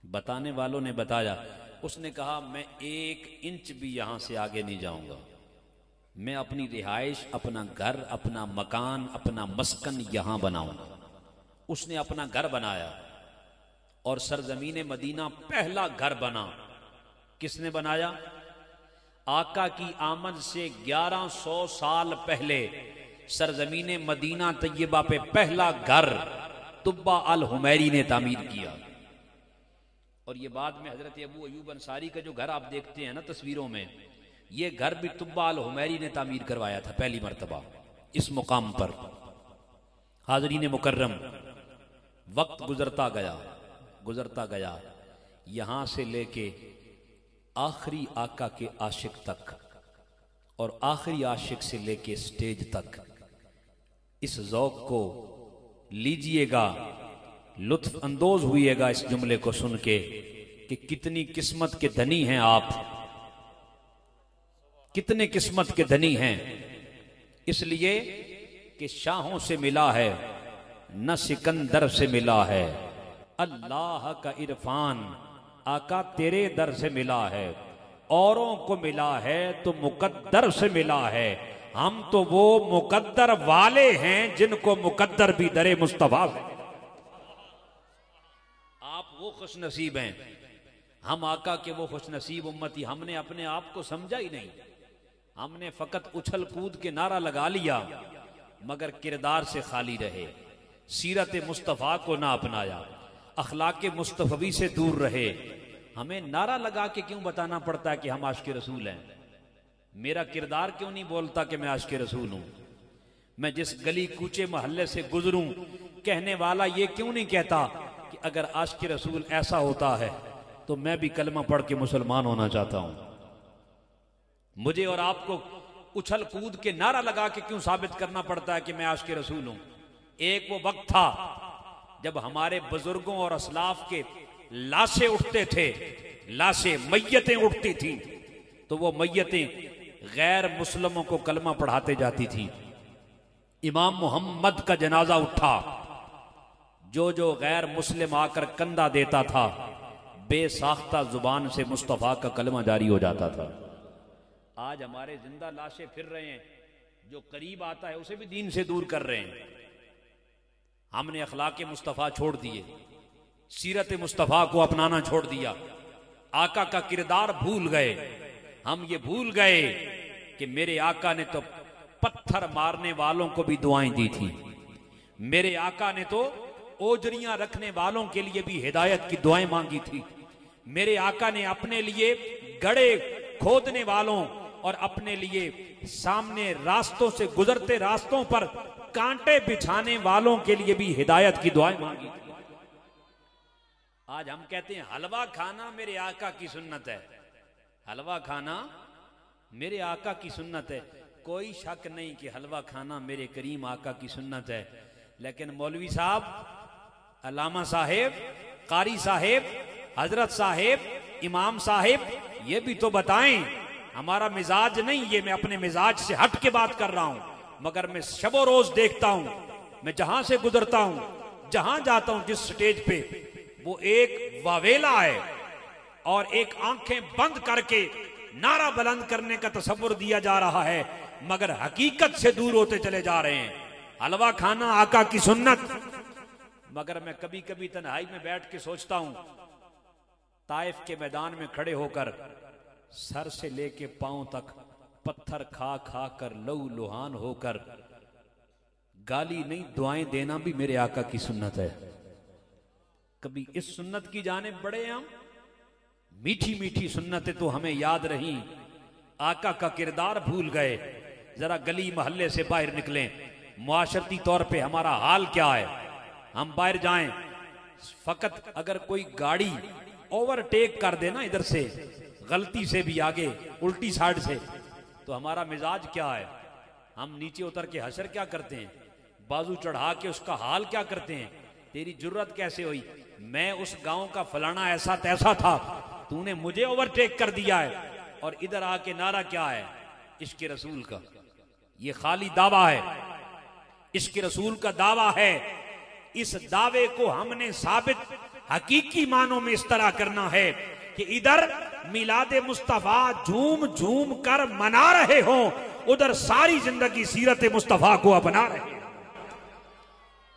बताने वालों ने बताया। उसने कहा, मैं 1 इंच भी यहां से आगे नहीं जाऊंगा, मैं अपनी रिहाइश, अपना घर, अपना मकान, अपना मस्कन यहां बनाऊंगा। उसने अपना घर बनाया और सरजमीन मदीना पहला घर बना। किसने बनाया? आका की आमद से 1100 साल पहले सरजमीन मदीना तैयबा पे पहला घर तुब्बा अल हुमैरी ने तामीर किया। और ये बाद में हजरत अबू अयूब अंसारी का जो घर आप देखते हैं ना तस्वीरों में, ये घर भी तुब्बा अल हुमैरी ने तामीर करवाया था पहली मर्तबा इस मुकाम पर। हाज़रीन मुकर्रम, वक्त गुजरता गया, यहां से लेके आखिरी आका के आशिक तक और आखिरी आशिक से लेके स्टेज तक, इस ज़ौक़ को लीजिएगा, लुत्फ अंदोज हुइएगा इस जुमले को सुन के कि कितनी किस्मत के धनी हैं आप, कितने किस्मत के धनी हैं। इसलिए कि शाहों से मिला है न सिकंदर से मिला है, अल्लाह का इरफान आका तेरे दर से मिला है, औरों को मिला है तो मुकद्दर से मिला है, हम तो वो मुकद्दर वाले हैं जिनको मुकद्दर भी दरे मुस्तफा है। आप वो खुश नसीब हैं, हम आका के वो खुश नसीब उम्मती। हमने अपने आप को समझा ही नहीं, हमने फकत उछल कूद के नारा लगा लिया, मगर किरदार से खाली रहे, सीरत मुस्तफ़ा को ना अपनाया, अखलाक मुस्तफ़वी से दूर रहे। हमें नारा लगा के क्यों बताना पड़ता है कि हम आशिक़ रसूल हैं? मेरा किरदार क्यों नहीं बोलता कि मैं आशिक़ रसूल हूं? मैं जिस गली कूचे मोहल्ले से गुजरूं, कहने वाला ये क्यों नहीं कहता कि अगर आशिक़ रसूल ऐसा होता है तो मैं भी कलमा पढ़ के मुसलमान होना चाहता हूं? मुझे और आपको उछल कूद के नारा लगा के क्यों साबित करना पड़ता है कि मैं आशिक़ रसूल हूं? एक वो वक्त था जब हमारे बुजुर्गों और असलाफ के लाशें उठते थे, लाशें मय्यतें उठती थी, तो वो मय्यतें गैर मुस्लिमों को कलमा पढ़ाते जाती थी। इमाम मोहम्मद का जनाजा उठा, जो जो गैर मुस्लिम आकर कंधा देता था, बेसाख्ता जुबान से मुस्तफ़ा का कलमा जारी हो जाता था। आज हमारे जिंदा लाशें फिर रहे हैं, जो करीब आता है उसे भी दीन से दूर कर रहे हैं। हमने अखलाक मुस्तफ़ा छोड़ दिए, सीरत मुस्तफ़ा को अपनाना छोड़ दिया, आका का किरदार भूल गए। हम ये भूल गए कि मेरे आका ने तो पत्थर मारने वालों को भी दुआएं दी थी, मेरे आका ने तो ओजरियां रखने वालों के लिए भी हिदायत की दुआएं मांगी थी, मेरे आका ने अपने लिए गड़े खोदने वालों और अपने लिए सामने रास्तों से गुजरते रास्तों पर कांटे बिछाने वालों के लिए भी हिदायत की दुआएं मांगी थी। आज हम कहते हैं हलवा खाना मेरे आका की सुन्नत है, हलवा खाना मेरे आका की सुन्नत है। कोई शक नहीं कि हलवा खाना मेरे करीम आका की सुन्नत है, लेकिन मौलवी साहब, अल्लामा साहेब, कारी साहेब, हजरत साहेब, इमाम साहेब, ये भी तो बताएं। हमारा मिजाज नहीं ये, मैं अपने मिजाज से हट के बात कर रहा हूं, मगर मैं शबो रोज देखता हूं, मैं जहां से गुजरता हूं, जहां जाता हूं, जिस स्टेज पे वो एक वावेला है और एक आंखें बंद करके नारा बुलंद करने का तसव्वुर दिया जा रहा है, मगर हकीकत से दूर होते चले जा रहे हैं। हलवा खाना आका की सुन्नत। मगर मैं कभी कभी तन्हाई में बैठ के सोचता हूं, ताइफ के मैदान में खड़े होकर सर से लेके पांव तक पत्थर खा खा कर लहू लुहान होकर गाली नहीं दुआएं देना भी मेरे आका की सुन्नत है। कभी इस सुन्नत की जानिब बढ़े हम। मीठी मीठी सुन्नतें तो हमें याद रही, आका का किरदार भूल गए। जरा गली मोहल्ले से बाहर निकलें, मुआशरती तौर पे हमारा हाल क्या है। हम बाहर जाएं, फकत अगर कोई गाड़ी ओवरटेक कर देना इधर से, गलती से भी आगे उल्टी साइड से, तो हमारा मिजाज क्या है। हम नीचे उतर के हशर क्या करते हैं, बाजू चढ़ा के उसका हाल क्या करते हैं। तेरी जुर्रत कैसे हुई, मैं उस गांव का फलाना ऐसा तैसा था, तूने मुझे ओवरटेक कर दिया है। और इधर आके नारा क्या है, इश्क रसूल का। ये खाली दावा है, इश्क रसूल का दावा है। इस दावे को हमने साबित हकीकी मानों में इस तरह करना है कि इधर मिलादे मुस्तफा झूम झूम कर मना रहे हो, उधर सारी जिंदगी सीरत मुस्तफा को अपना रहे हैं।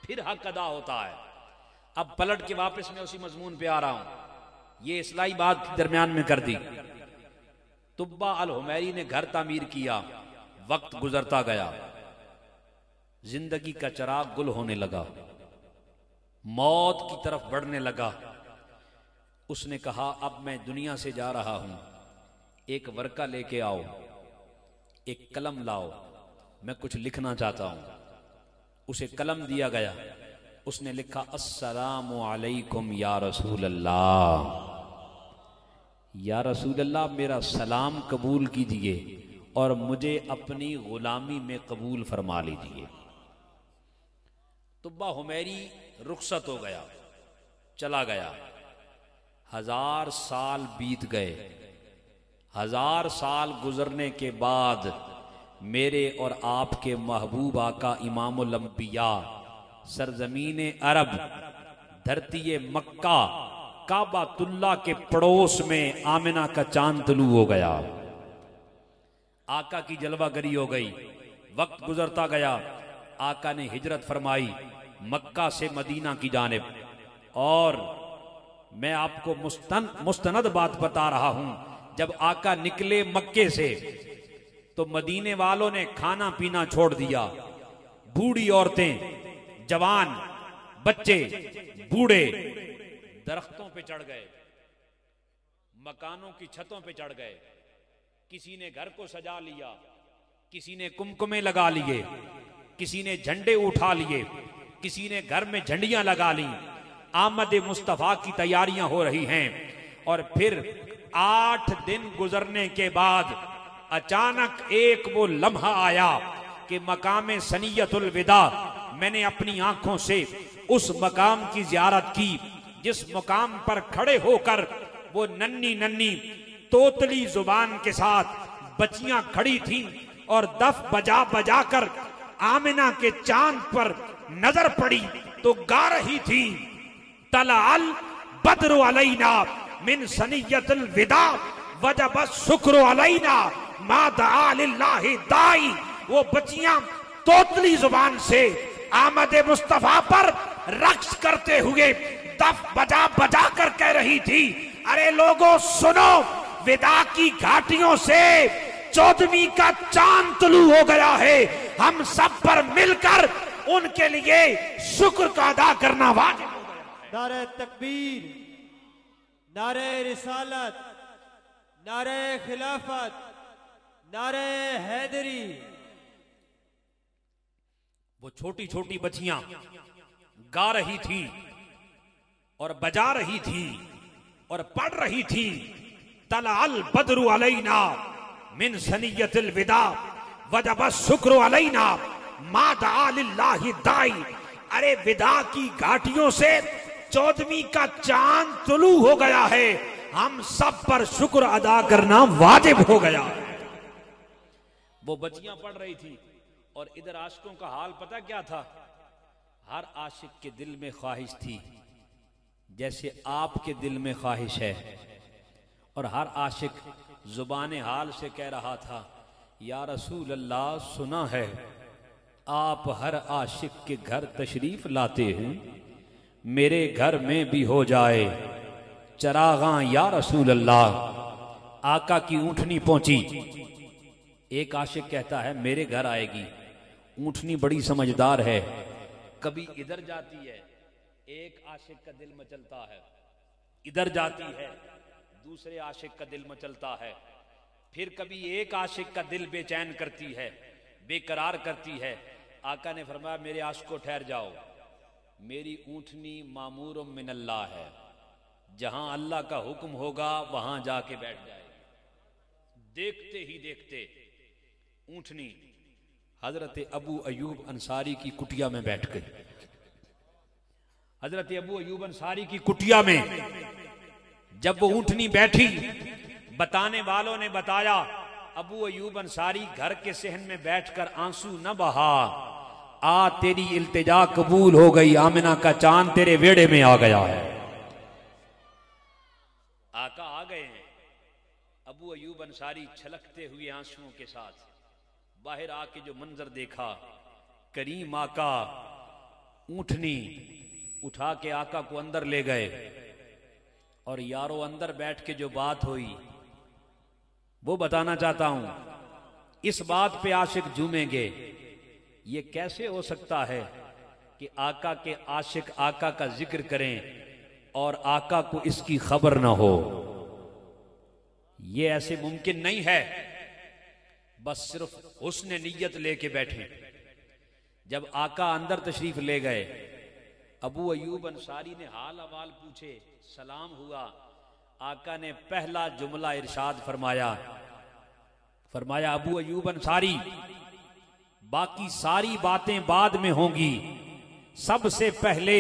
फिर हक अदा होता है। अब पलट के वापस मैं उसी मजमून पे आ रहा हूं। ये इस्लाही बात दरमियान में कर दी। तुब्बा अल हुमैरी ने घर तामीर किया, वक्त गुजरता गया, जिंदगी का चिराग गुल होने लगा, मौत की तरफ बढ़ने लगा। उसने कहा, अब मैं दुनिया से जा रहा हूं, एक वर्का लेके आओ, एक कलम लाओ, मैं कुछ लिखना चाहता हूं। उसे कलम दिया गया, उसने लिखा, अस्सलामु अलैकुम या रसूल अल्लाह। या रसूल अल्लाह, मेरा सलाम कबूल कीजिए और मुझे अपनी गुलामी में कबूल फरमा लीजिए। तुब्बा हुमैरी रुखसत हो गया, चला गया। 1000 साल बीत गए। 1000 साल गुजरने के बाद मेरे और आपके महबूब आका इमामुल अंबिया सरजमीन अरब धरती मक्का काबातुल्लाह के पड़ोस में आमिना का चांद तुलू हो गया। आका की जलवागरी हो गई। वक्त गुजरता गया, आका ने हिजरत फरमाई मक्का से मदीना की जानिब। और मैं आपको मुस्तनद बात बता रहा हूं, जब आका निकले मक्के से तो मदीने वालों ने खाना पीना छोड़ दिया। बूढ़ी औरतें, जवान, बच्चे, बूढ़े दरख्तों पे चढ़ गए, मकानों की छतों पे चढ़ गए। किसी ने घर को सजा लिया, किसी ने कुमकुमे लगा लिए, किसी ने झंडे उठा लिए, किसी ने घर में झंडियां लगा ली। आमद मुस्तफा की तैयारियां हो रही हैं। और फिर 8 दिन गुजरने के बाद अचानक एक वो लम्हा आया कि मकाम सनियतुल विदा, मैंने अपनी आंखों से उस मकाम की जियारत की जिस मकाम पर खड़े होकर वो नन्ही नन्ही तोतली जुबान के साथ बच्चियां खड़ी थीं और दफ बजा बजा कर आमिना के चांद पर नजर पड़ी तो गा रही थी, तलाल बद्र अलैना मिन सनियतुल विदा वजब शुक्र अलैना मा दआ लिल्लाहि दाई। वो बच्चियां तोतली जुबान से आमद मुस्तफा पर रक्स करते हुए दफ बजा बजा कर कह रही थी, अरे लोगों सुनो, विदा की घाटियों से 14वीं का चांद तुलू हो गया है। हम सब पर मिलकर उनके लिए शुक्र का अदा करना वाजिब हो गया। नारे तकबीर, नारे रिसालत, नारे खिलाफत, नारे हैदरी। वो छोटी छोटी बच्चियां गा रही थी और बजा रही थी और पढ़ रही थी, तलाल बद्रु अलैना मिन सनियतिल विदा वजब शुक्र अलैना मा दआ लिल्लाहि दाई। अरे विदा की घाटियों से 14वीं का चांद तुलू हो गया है, हम सब पर शुक्र अदा करना वाजिब हो गया। वो बच्चियां पढ़ रही थी और इधर आशिकों का हाल पता क्या था। हर आशिक के दिल में ख्वाहिश थी जैसे आपके दिल में ख्वाहिश है, और हर आशिक जुबान हाल से कह रहा था, या रसूल अल्लाह, सुना है आप हर आशिक के घर तशरीफ लाते हैं, मेरे घर में भी हो जाए चरागां या रसूल अल्लाह। आका की ऊँटनी पहुंची। एक आशिक कहता है मेरे घर आएगी। ऊँटनी बड़ी समझदार है, कभी इधर जाती है, एक आशिक का दिल मचलता है, इधर जाती है, दूसरे आशिक का दिल मचलता है, फिर कभी एक आशिक का दिल बेचैन करती है, बेकरार करती है। आका ने फरमाया मेरे आशिको ठहर जाओ, मेरी ऊँटनी मामूर मिनल्लाह है, जहां अल्लाह का हुक्म होगा वहां जाके बैठ जाएगी। देखते ही देखते ऊँटनी हजरत अबू अयूब अंसारी की कुटिया में बैठ गई। हजरत अबू अयूब अंसारी की कुटिया में जब वो ऊँटनी बैठी, बताने वालों ने बताया अबू अयूब अंसारी घर के सहन में बैठकर आंसू न बहा, आ तेरी इल्तिजा कबूल हो गई, आमिना का चांद तेरे वेड़े में आ गया है। आका आ गए हैं। अबू अयूब अंसारी छलकते हुए आंसुओं के साथ बाहर आके जो मंजर देखा, करीम आका ऊँटनी उठा के आका को अंदर ले गए, और यारो अंदर बैठ के जो बात हुई वो बताना चाहता हूं। इस बात पे आशिक झूमेंगे, ये कैसे हो सकता है कि आका के आशिक आका का जिक्र करें और आका को इसकी खबर ना हो। ये ऐसे मुमकिन नहीं है। बस सिर्फ हुस्न नियत लेके बैठे। जब आका अंदर तशरीफ ले गए, अबू अयूब अंसारी ने हाल अहवाल पूछे, सलाम हुआ। आका ने पहला जुमला इरशाद फरमाया अबू अयूब अंसारी, बाकी सारी बातें बाद में होंगी, सबसे पहले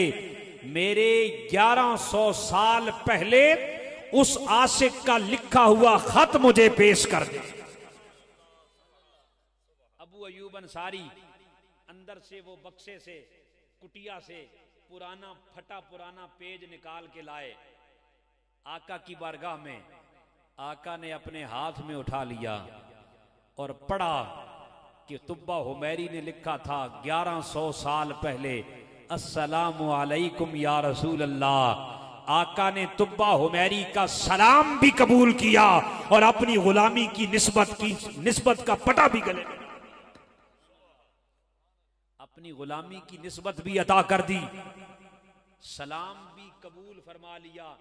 मेरे 1100 साल पहले उस आशिक का लिखा हुआ खत मुझे पेश कर दे। अबू अयूब अंसारी अंदर से वो बक्से से, कुटिया से पुराना फटा पुराना पेज निकाल के लाए। आका की बारगाह में आका ने अपने हाथ में उठा लिया और पढ़ा कि तुब्बा हुमैरी ने लिखा था 1100 साल पहले, अस्सलामु अलैकुम या रसूल अल्लाह। आका ने तुब्बा हुमैरी का सलाम भी कबूल किया और अपनी गुलामी की निस्बत का पटा भी गले, अपनी गुलामी की निस्बत भी अता कर दी, सलाम भी कबूल फरमा लिया।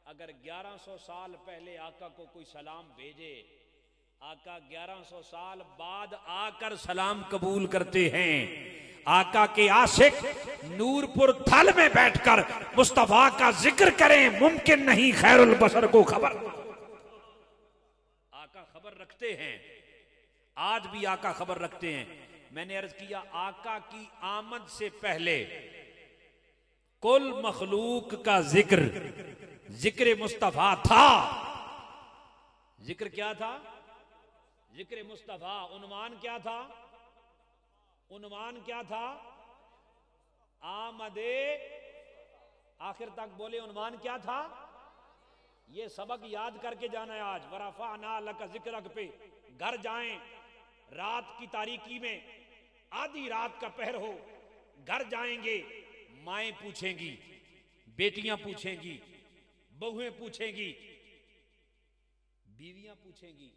अगर 1100 साल पहले आका को कोई सलाम भेजे, आका 1100 साल बाद आकर सलाम कबूल करते हैं। आका के आशिक नूरपुर थल में बैठकर मुस्तफा का जिक्र करें, मुमकिन नहीं खैरुल बशर को खबर। आका खबर रखते हैं, आज भी आका खबर रखते हैं। मैंने अर्ज किया, आका की आमद से पहले कुल मखलूक का जिक्र मुस्तफा था। जिक्र क्या था? जिक्र मुस्तफा। उन्वान क्या था? उन्वान क्या था? आमदे आखिर तक बोले। उन्वान क्या था? ये सबक याद करके जाना है आज। वरफाना लका जिक्रक पे घर जाएं, रात की तारीकी में, आधी रात का पहर हो, घर जाएंगे, माएं पूछेंगी, बेटियां पूछेंगी, बहुएं पूछेंगी, बीवियां पूछेंगी,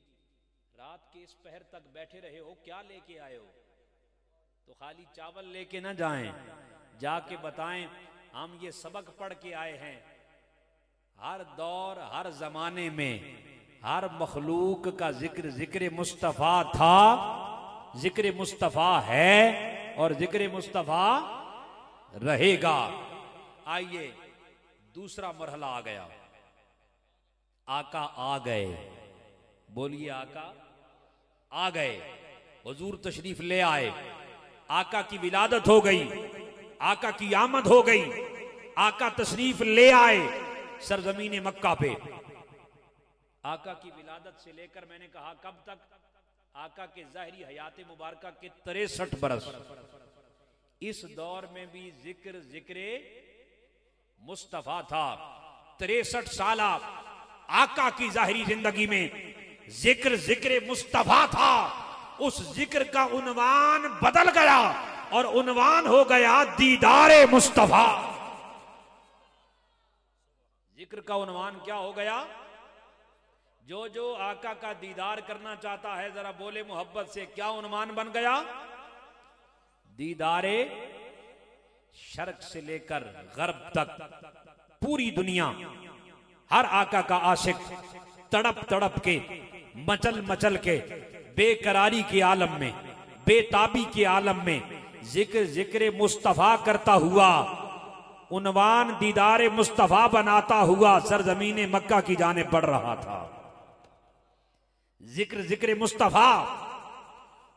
रात के इस पहर तक बैठे रहे हो, क्या लेके आए हो? तो खाली चावल लेके ना जाएं, जाके बताएं हम ये सबक पढ़ के आए हैं। हर दौर हर जमाने में हर मखलूक का जिक्र मुस्तफा था, जिक्र मुस्तफा है और जिक्र मुस्तफा रहेगा। आइए दूसरा मरहला आ गया। आका आ गए। बोलिए, आका आ गए। हुजूर तशरीफ ले आए। आका की विलादत हो गई, आका की आमद हो गई, आका तशरीफ ले आए सरजमीन मक्का पे। आका की विलादत से लेकर मैंने कहा कब तक? आका के ज़ाहिरी हयात मुबारका के 63 बरस। इस दौर में भी जिक्र मुस्तफा था। 63 साल आका की ज़ाहिरी जिंदगी में जिक्र जिक्र मुस्तफा था, उस जिक्र का उन्वान बदल गया और उन्वान हो गया दीदारे मुस्तफा। जिक्र का उन्वान क्या हो गया? जो जो आका का दीदार करना चाहता है जरा बोले मोहब्बत से, क्या उन्वान बन गया? दीदारे शर्क से लेकर गर्ब तक पूरी दुनिया हर आका का आशिक तड़प तड़प के मचल मचल के बेकरारी के आलम में, बेताबी के आलम में जिक्र जिक्र मुस्तफा करता हुआ, उन्वान दीदारे मुस्तफा बनाता हुआ सरजमीन मक्का की जानिब बढ़ रहा था। जिक्र जिक्र मुस्तफा,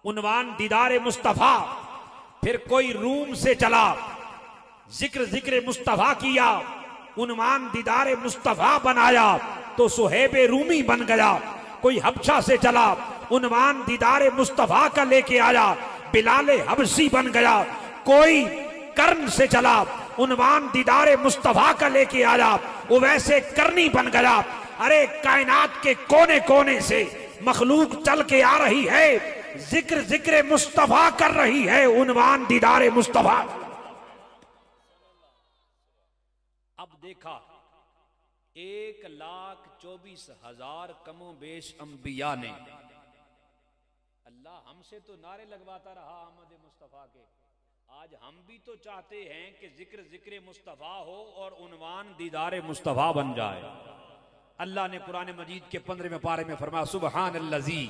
उन्वान दीदारे मुस्तफा। फिर कोई रूम से चला, जिक्र जिक्र मुस्तफा किया, उन्वान दीदारे मुस्तफा बनाया तो सुहेबे रूमी बन गया। कोई हबशा से चला, उन्वान दीदारे मुस्तफा का लेके आया, बिलाले हबशी बन गया। कोई कर्न से चला, उन्वान दीदारे मुस्तफा का लेके आया, वो वैसे करनी बन गया। अरे कायनात के कोने कोने से मखलूक चल के आ रही है, जिक्र जिक्र मुस्तफा कर रही है, उन्वान दीदारे मुस्तफा। अब देखा 1,24,000 कमो बेश अंबिया ने, अल्लाह हमसे तो नारे लगवाता रहा अहमद मुस्तफा के, आज हम भी तो चाहते हैं कि जिक्र जिक्र मुस्तफा हो और उन्वान दीदारे मुस्तफा बन जाए। अल्लाह ने कुरान मजीद के 15वें पारे में फरमाया, सुबहानल्लज़ी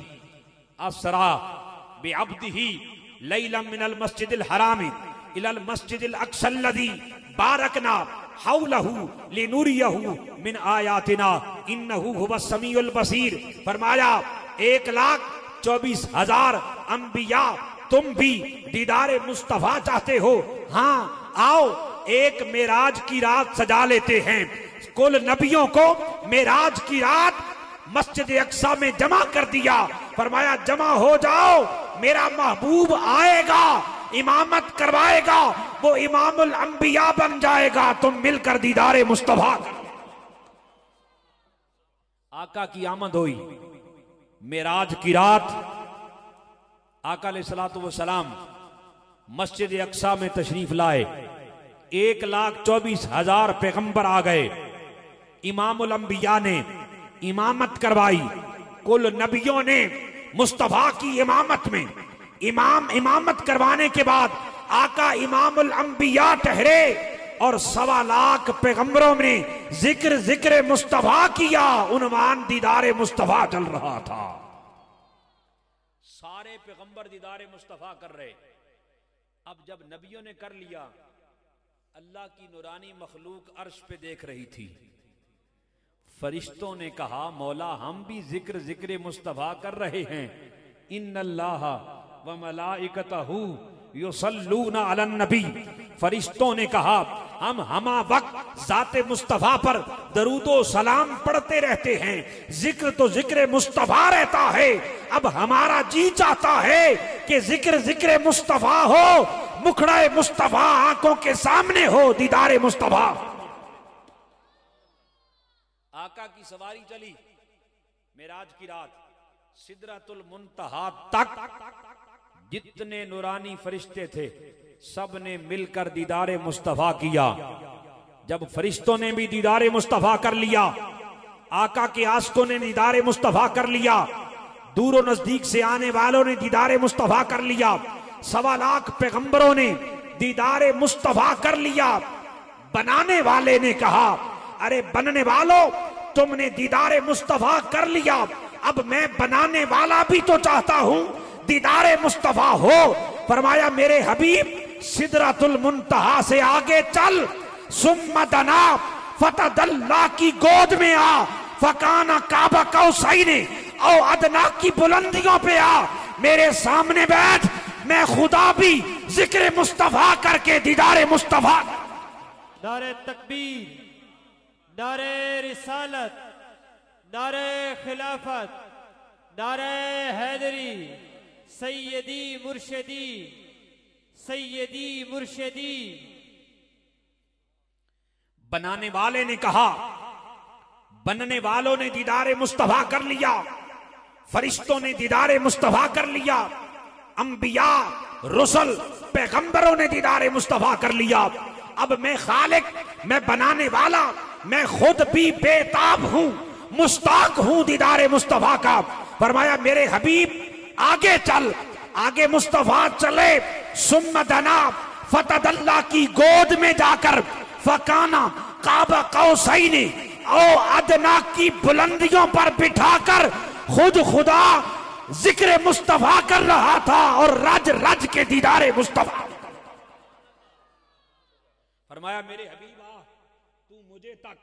अस्रा बिअब्दिही लैलन मिनल मस्जिदिल हराम इलल मस्जिदिल अक्सल्लज़ी बारकना हौलहू लिनुरियहू मिन आयातिना इन्नहू हुवस समीउल बसीर। फरमाया 1,24,000 अंबिया, तुम भी दीदारे मुस्तफा चाहते हो? हाँ आओ, एक मेराज की रात सजा लेते हैं। कुल नबियों को मेराज की रात मस्जिद अक्सा में जमा कर दिया। फरमाया जमा हो जाओ, मेरा महबूब आएगा, इमामत करवाएगा, वो इमामुल अंबिया बन जाएगा, तुम मिलकर दीदारे मुस्तफा। आका की आमद हुई मेराज की रात। आका अलैहिस्सलातु वस्सलाम मस्जिद अक्सा में तशरीफ लाए। 1,24,000 पैगंबर आ गए। इमामुल अंबिया ने इमामत करवाई। कुल नबियों ने मुस्तफा की इमामत में इमामत करवाने के बाद आका इमामुल अंबिया ठहरे और 1.25 पैगंबरों ने जिक्र जिक्र मुस्तफा किया, उन्वान दीदारे मुस्तफा चल रहा था। सारे पैगंबर दीदारे मुस्तफा कर रहे। अब जब नबियों ने कर लिया, अल्लाह की नूरानी मखलूक अर्श पे देख रही थी। फरिश्तों ने कहा, मौला हम भी जिक्र जिक्र मुस्तफा कर रहे हैं। इन्नल्लाह व मलाइकतहू युसल्लूना अलन नबी। फरिश्तों ने कहा, हम हमा वक्त जाते मुस्तफा पर दरूदो सलाम पढ़ते रहते हैं, जिक्र तो जिक्र मुस्तफा रहता है। अब हमारा जी चाहता है कि जिक्र जिक्र मुस्तफा हो, मुखड़ा मुस्तफा आंखों के सामने हो, दीदारे मुस्तफा। आका की सवारी चली मेराज की रात, सिदरतुल मुंतहा तक जितने नूरानी फरिश्ते थे सब ने मिलकर दीदारे मुस्तफा किया। जब फरिश्तों ने भी दीदारे मुस्तफा कर लिया, आका के आशिकों ने दीदारे मुस्तफा कर लिया, दूर नजदीक से आने वालों ने दीदारे मुस्तफा कर लिया, 1.25 पैगंबरों ने दीदारे मुस्तफा कर लिया। बनाने वाले ने कहा, अरे बनने वालों तुमने दीदारे मुस्तफा कर लिया, अब मैं बनाने वाला भी तो चाहता हूं दीदारे मुस्तफा हो। फरमाया मेरे हबीब सिदरतुल मुंतहा से आगे चल, सुम्मा दना फतदल्ला की गोद में आ, फकाना काबा कौसैनी औ अदना की बुलंदियों पे आ, मेरे सामने बैठ, मैं खुदा भी जिक्र मुस्तफा करके दीदारे मुस्तफा। नारे तकबीर, नारे रिसालत, नारे खिलाफत, नारे हैदरी, सैयदी मुर्शिदी, सैयदी मुर्शिदी। बनाने वाले ने कहा, बनने वालों ने दीदारे मुस्तफा कर लिया, फरिश्तों ने दीदारे मुस्तफा कर लिया, अंबिया, रुसल, पैगंबरों ने दीदारे मुस्तफा कर लिया। अब मैं खालिक, मैं बनाने वाला, मैं खुद भी बेताब हूं, मुस्ताक हूं दीदारे मुस्तफा का। फरमाया मेरे हबीब आगे चल, आगे मुस्तफा चले, सुम्मा दना फतदल्ला की गोद में जाकर फकाना काबा कौसैनी ओ अदना की बुलंदियों पर बिठाकर खुद खुदा जिक्र मुस्तफा कर रहा था और रज रज के दीदारे मुस्तफा। फरमाया मेरे हबीबा तू मुझे तक,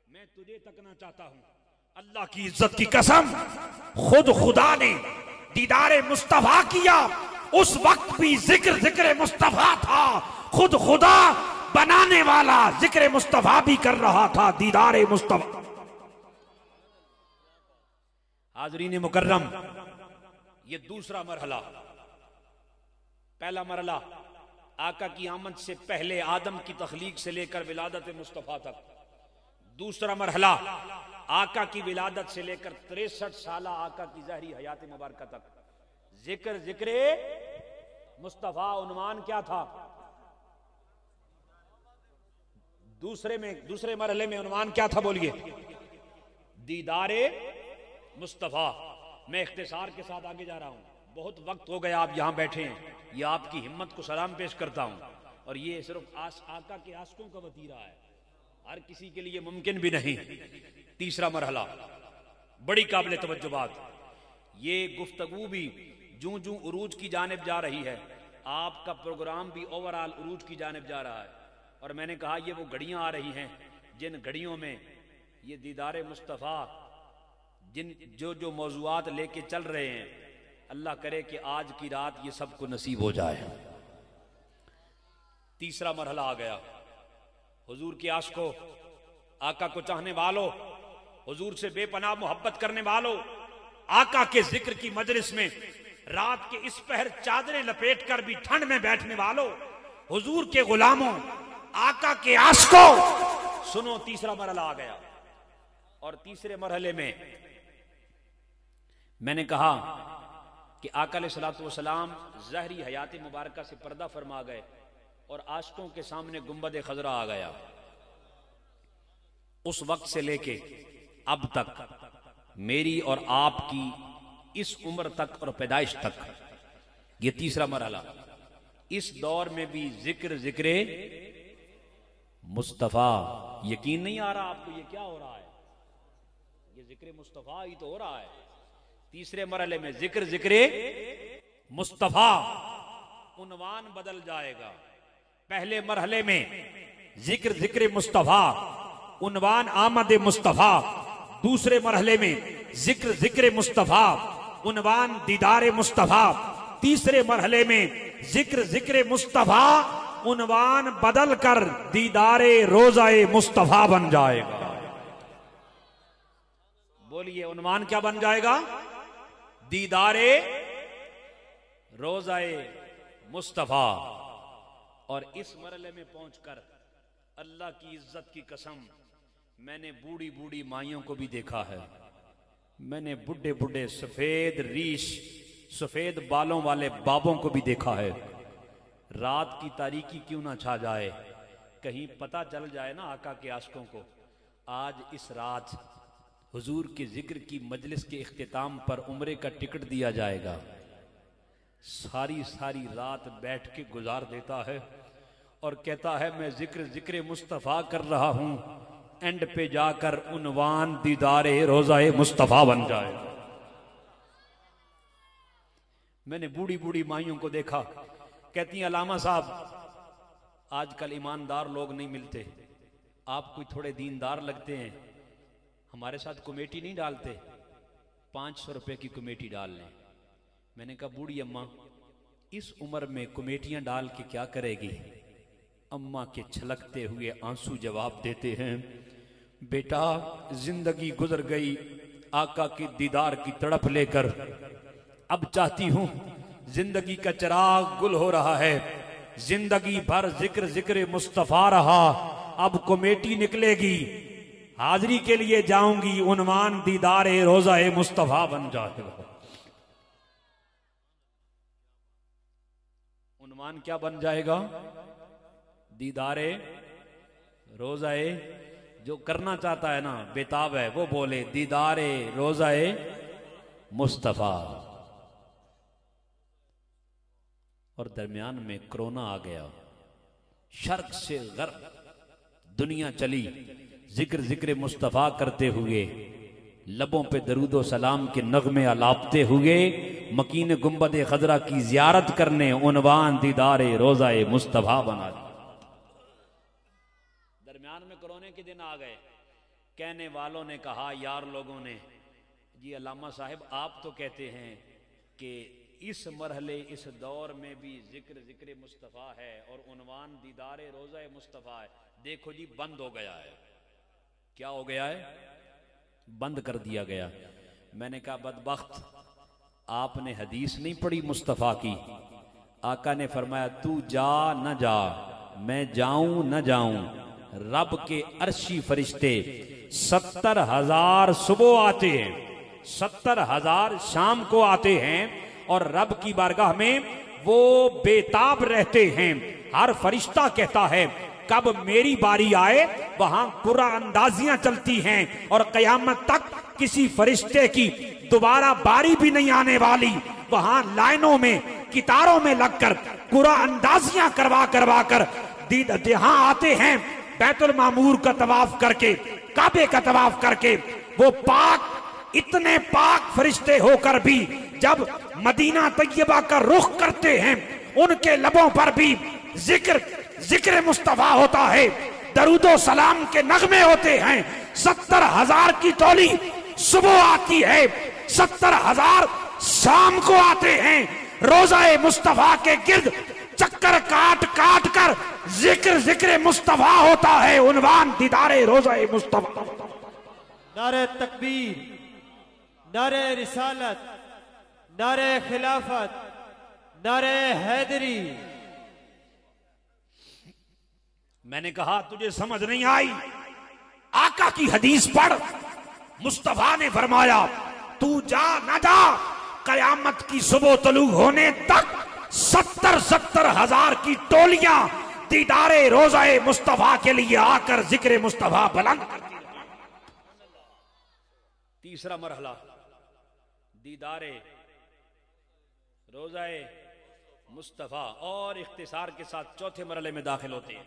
मैं तुझे तकना चाहता हूं। अल्लाह की इज्जत की कसम, खुद खुदा ने दीदारे मुस्तफा किया। उस वक्त भी जिक्र मुस्तफा था, खुद खुदा बनाने वाला जिक्र मुस्तफा भी कर रहा था, दीदारे मुस्तफा। हाज़रीन मुकर्रम, ये दूसरा मरहला। पहला मरहला आका की आमद से पहले आदम की तख्लीक से लेकर विलादत मुस्तफा तक। दूसरा मरहला आका की विलादत से लेकर 63 साल आका की ज़हरी हयात मुबारक तक। जिक्र मुस्तफा उन्वान क्या था? दूसरे मरहले में उन्वान क्या था? बोलिए। दीदारे मुस्तफा। मैं इख्तिसार के साथ आगे जा रहा हूं, बहुत वक्त हो गया आप यहां बैठे हैं। ये आपकी हिम्मत को सलाम पेश करता हूं, और ये सिर्फ आका के आशिकों का वतीरा है, हर किसी के लिए मुमकिन भी नहीं। तीसरा मरहला बड़ी काबिल तवज्जो बात, ये गुफ्तगू भी जूं जूं उरूज की जानिब जा रही है, आपका प्रोग्राम भी ओवरऑल उरूज की जानिब जा रहा है। और मैंने कहा ये वो घड़ियां आ रही हैं जिन घड़ियों में ये दीदारे मुस्तफा, जिन जो मौजूआत लेके चल रहे हैं, अल्लाह करे कि आज की रात ये सबको नसीब हो जाए। तीसरा मरहला आ गया। हुजूर के आशिकों, आका को चाहने वालों, हुजूर से बेपनाह मोहब्बत करने वालों, आका के जिक्र की मजलिस में रात के इस पहर चादरें लपेट कर भी ठंड में बैठने वालों, हुजूर के गुलामों, आका के आशिकों, सुनो तीसरा मरहला आ गया। और तीसरे मरहले में मैंने कहा कि आका अलैहिस्सलातु वस्सलाम ज़हरी हयात मुबारका से पर्दा फरमा गए और आशिकों के सामने गुंबद खजरा आ गया। उस वक्त से लेके अब तक मेरी और आपकी इस उम्र तक और पैदाइश तक, ये तीसरा मरहला, इस दौर में भी जिक्र मुस्तफा। यकीन नहीं आ रहा आपको ये क्या हो रहा है? ये जिक्र मुस्तफा ही तो हो रहा है। तीसरे मरहले में जिक्र मुस्तफा, उन्वान बदल जाएगा। पहले मरहले में जिक्र मुस्तफा, उन्वान आमद मुस्तफा। दूसरे मरहले में जिक्र मुस्तफा, उन्वान दीदारे मुस्तफा। तीसरे मरहले में जिक्र मुस्तफा, उन्वान बदल कर दीदारे रोजाए मुस्तफा बन जाएगा। बोलिए, उन्वान क्या बन जाएगा? दीदारे रोजाए मुस्तफा। और इस मरहले में पहुंचकर अल्लाह की इज्जत की कसम, मैंने बूढ़ी बूढ़ी माइयों को भी देखा है, मैंने बुढ़े बुढ़े सफेद रीश, सफेद बालों वाले बाबों को भी देखा है। रात की तारीकी क्यों ना छा जाए, कहीं पता चल जाए ना आका के आशिकों को, आज इस रात हुजूर के जिक्र की मजलिस के इख्तिताम पर उम्रे का टिकट दिया जाएगा। सारी सारी रात बैठ के गुजार देता है और कहता है मैं जिक्र मुस्तफा कर रहा हूं, एंड पे जाकर उन्वान दीदारे रोजाए मुस्तफा बन जाए। मैंने बूढ़ी बूढ़ी माइयों को देखा, कहती हैं अलामा साहब आजकल ईमानदार लोग नहीं मिलते, आप कोई थोड़े दीनदार लगते हैं, हमारे साथ कमेटी नहीं डालते, 500 रुपए की कमेटी डाल लें। मैंने कहा बूढ़ी अम्मा इस उम्र में कमेटियां डाल के क्या करेगी? अम्मा के छलकते हुए आंसू जवाब देते हैं, बेटा जिंदगी गुजर गई आका की दीदार की तड़प लेकर, अब चाहती हूं जिंदगी का चिराग गुल हो रहा है, जिंदगी भर जिक्र मुस्तफा रहा, अब कमेटी निकलेगी, हाजिरी के लिए जाऊंगी, उन्वान दीदारे रोजा मुस्तफा बन जाएगा। उन्वान क्या बन जाएगा? दीदारे रोजाए। जो करना चाहता है ना, बेताब है, वो बोले दीदारे रोजाए मुस्तफा। और दरमियान में कोरोना आ गया, शर्क से गर्ब दुनिया चली, जिक्र मुस्तफा करते हुए, लबों पे दरूदो सलाम के नगमे अलापते हुए, मकीन गुंबद खजरा की जियारत करने उन्वान दीदारे रोजाए मुस्तफा बना दिया। दरमियान में कोरोना के दिन आ गए। कहने वालों ने कहा, यार लोगों ने, जी अल्लामा साहिब आप तो कहते हैं कि इस मरहले इस दौर में भी जिक्र मुस्तफ़ा है और उन्वान दीदारे रोज़ा मुस्तफ़ा है। देखो जी बंद हो गया है। क्या हो गया है? बंद कर दिया गया। मैंने कहा बदबख्त, आपने हदीस नहीं पढ़ी मुस्तफ़ा की? आका ने फरमाया तू जा न जा, मैं जाऊं न जाऊं, रब के अर्शी फरिश्ते 70,000 सुबह आते हैं, 70,000 शाम को आते हैं और रब की बारगाह में वो बेताब रहते हैं। हर फरिश्ता कहता है कब मेरी बारी आए। वहां कुरान अंदाजियां चलती हैं और कयामत तक किसी फरिश्ते की दोबारा बारी भी नहीं आने वाली। वहां लाइनों में कितारों में लगकर कुरान अंदाजियां करवा कर यहां आते हैं, बैतुल मामूर का तवाफ करके, काबे का तवाफ करके। वो पाक, इतने पाक फरिश्ते होकर भी जब मदीना तैयबा का रुख करते हैं, उनके लबों पर भी जिक्र मुस्तफा होता है, दरूदो सलाम के नगमे होते हैं। 70,000 की टोली सुबह आती है, 70,000 शाम को आते हैं। रोज़ाए मुस्तफा के गिर्द चक्कर काट कर जिक्र मुस्तफा होता है। उन्वान दीदारे रोज़ाए मुस्तफा। नारे तकबीर, नारे रिसालत, नारे खिलाफत, नारे हैदरी। मैंने कहा तुझे समझ नहीं आई? आका की हदीस पढ़। मुस्तफा ने फरमाया तू जा न जा, कयामत की सुबह तलू होने तक 70,000 की टोलियां दीदारे रोज़ाए मुस्तफा के लिए आकर जिक्र मुस्तफा बुलंद करती हैं। तीसरा मरहला दीदारे रोज़ाए मुस्तफा और इख्तिसार के साथ चौथे मरहले में दाखिल होते हैं।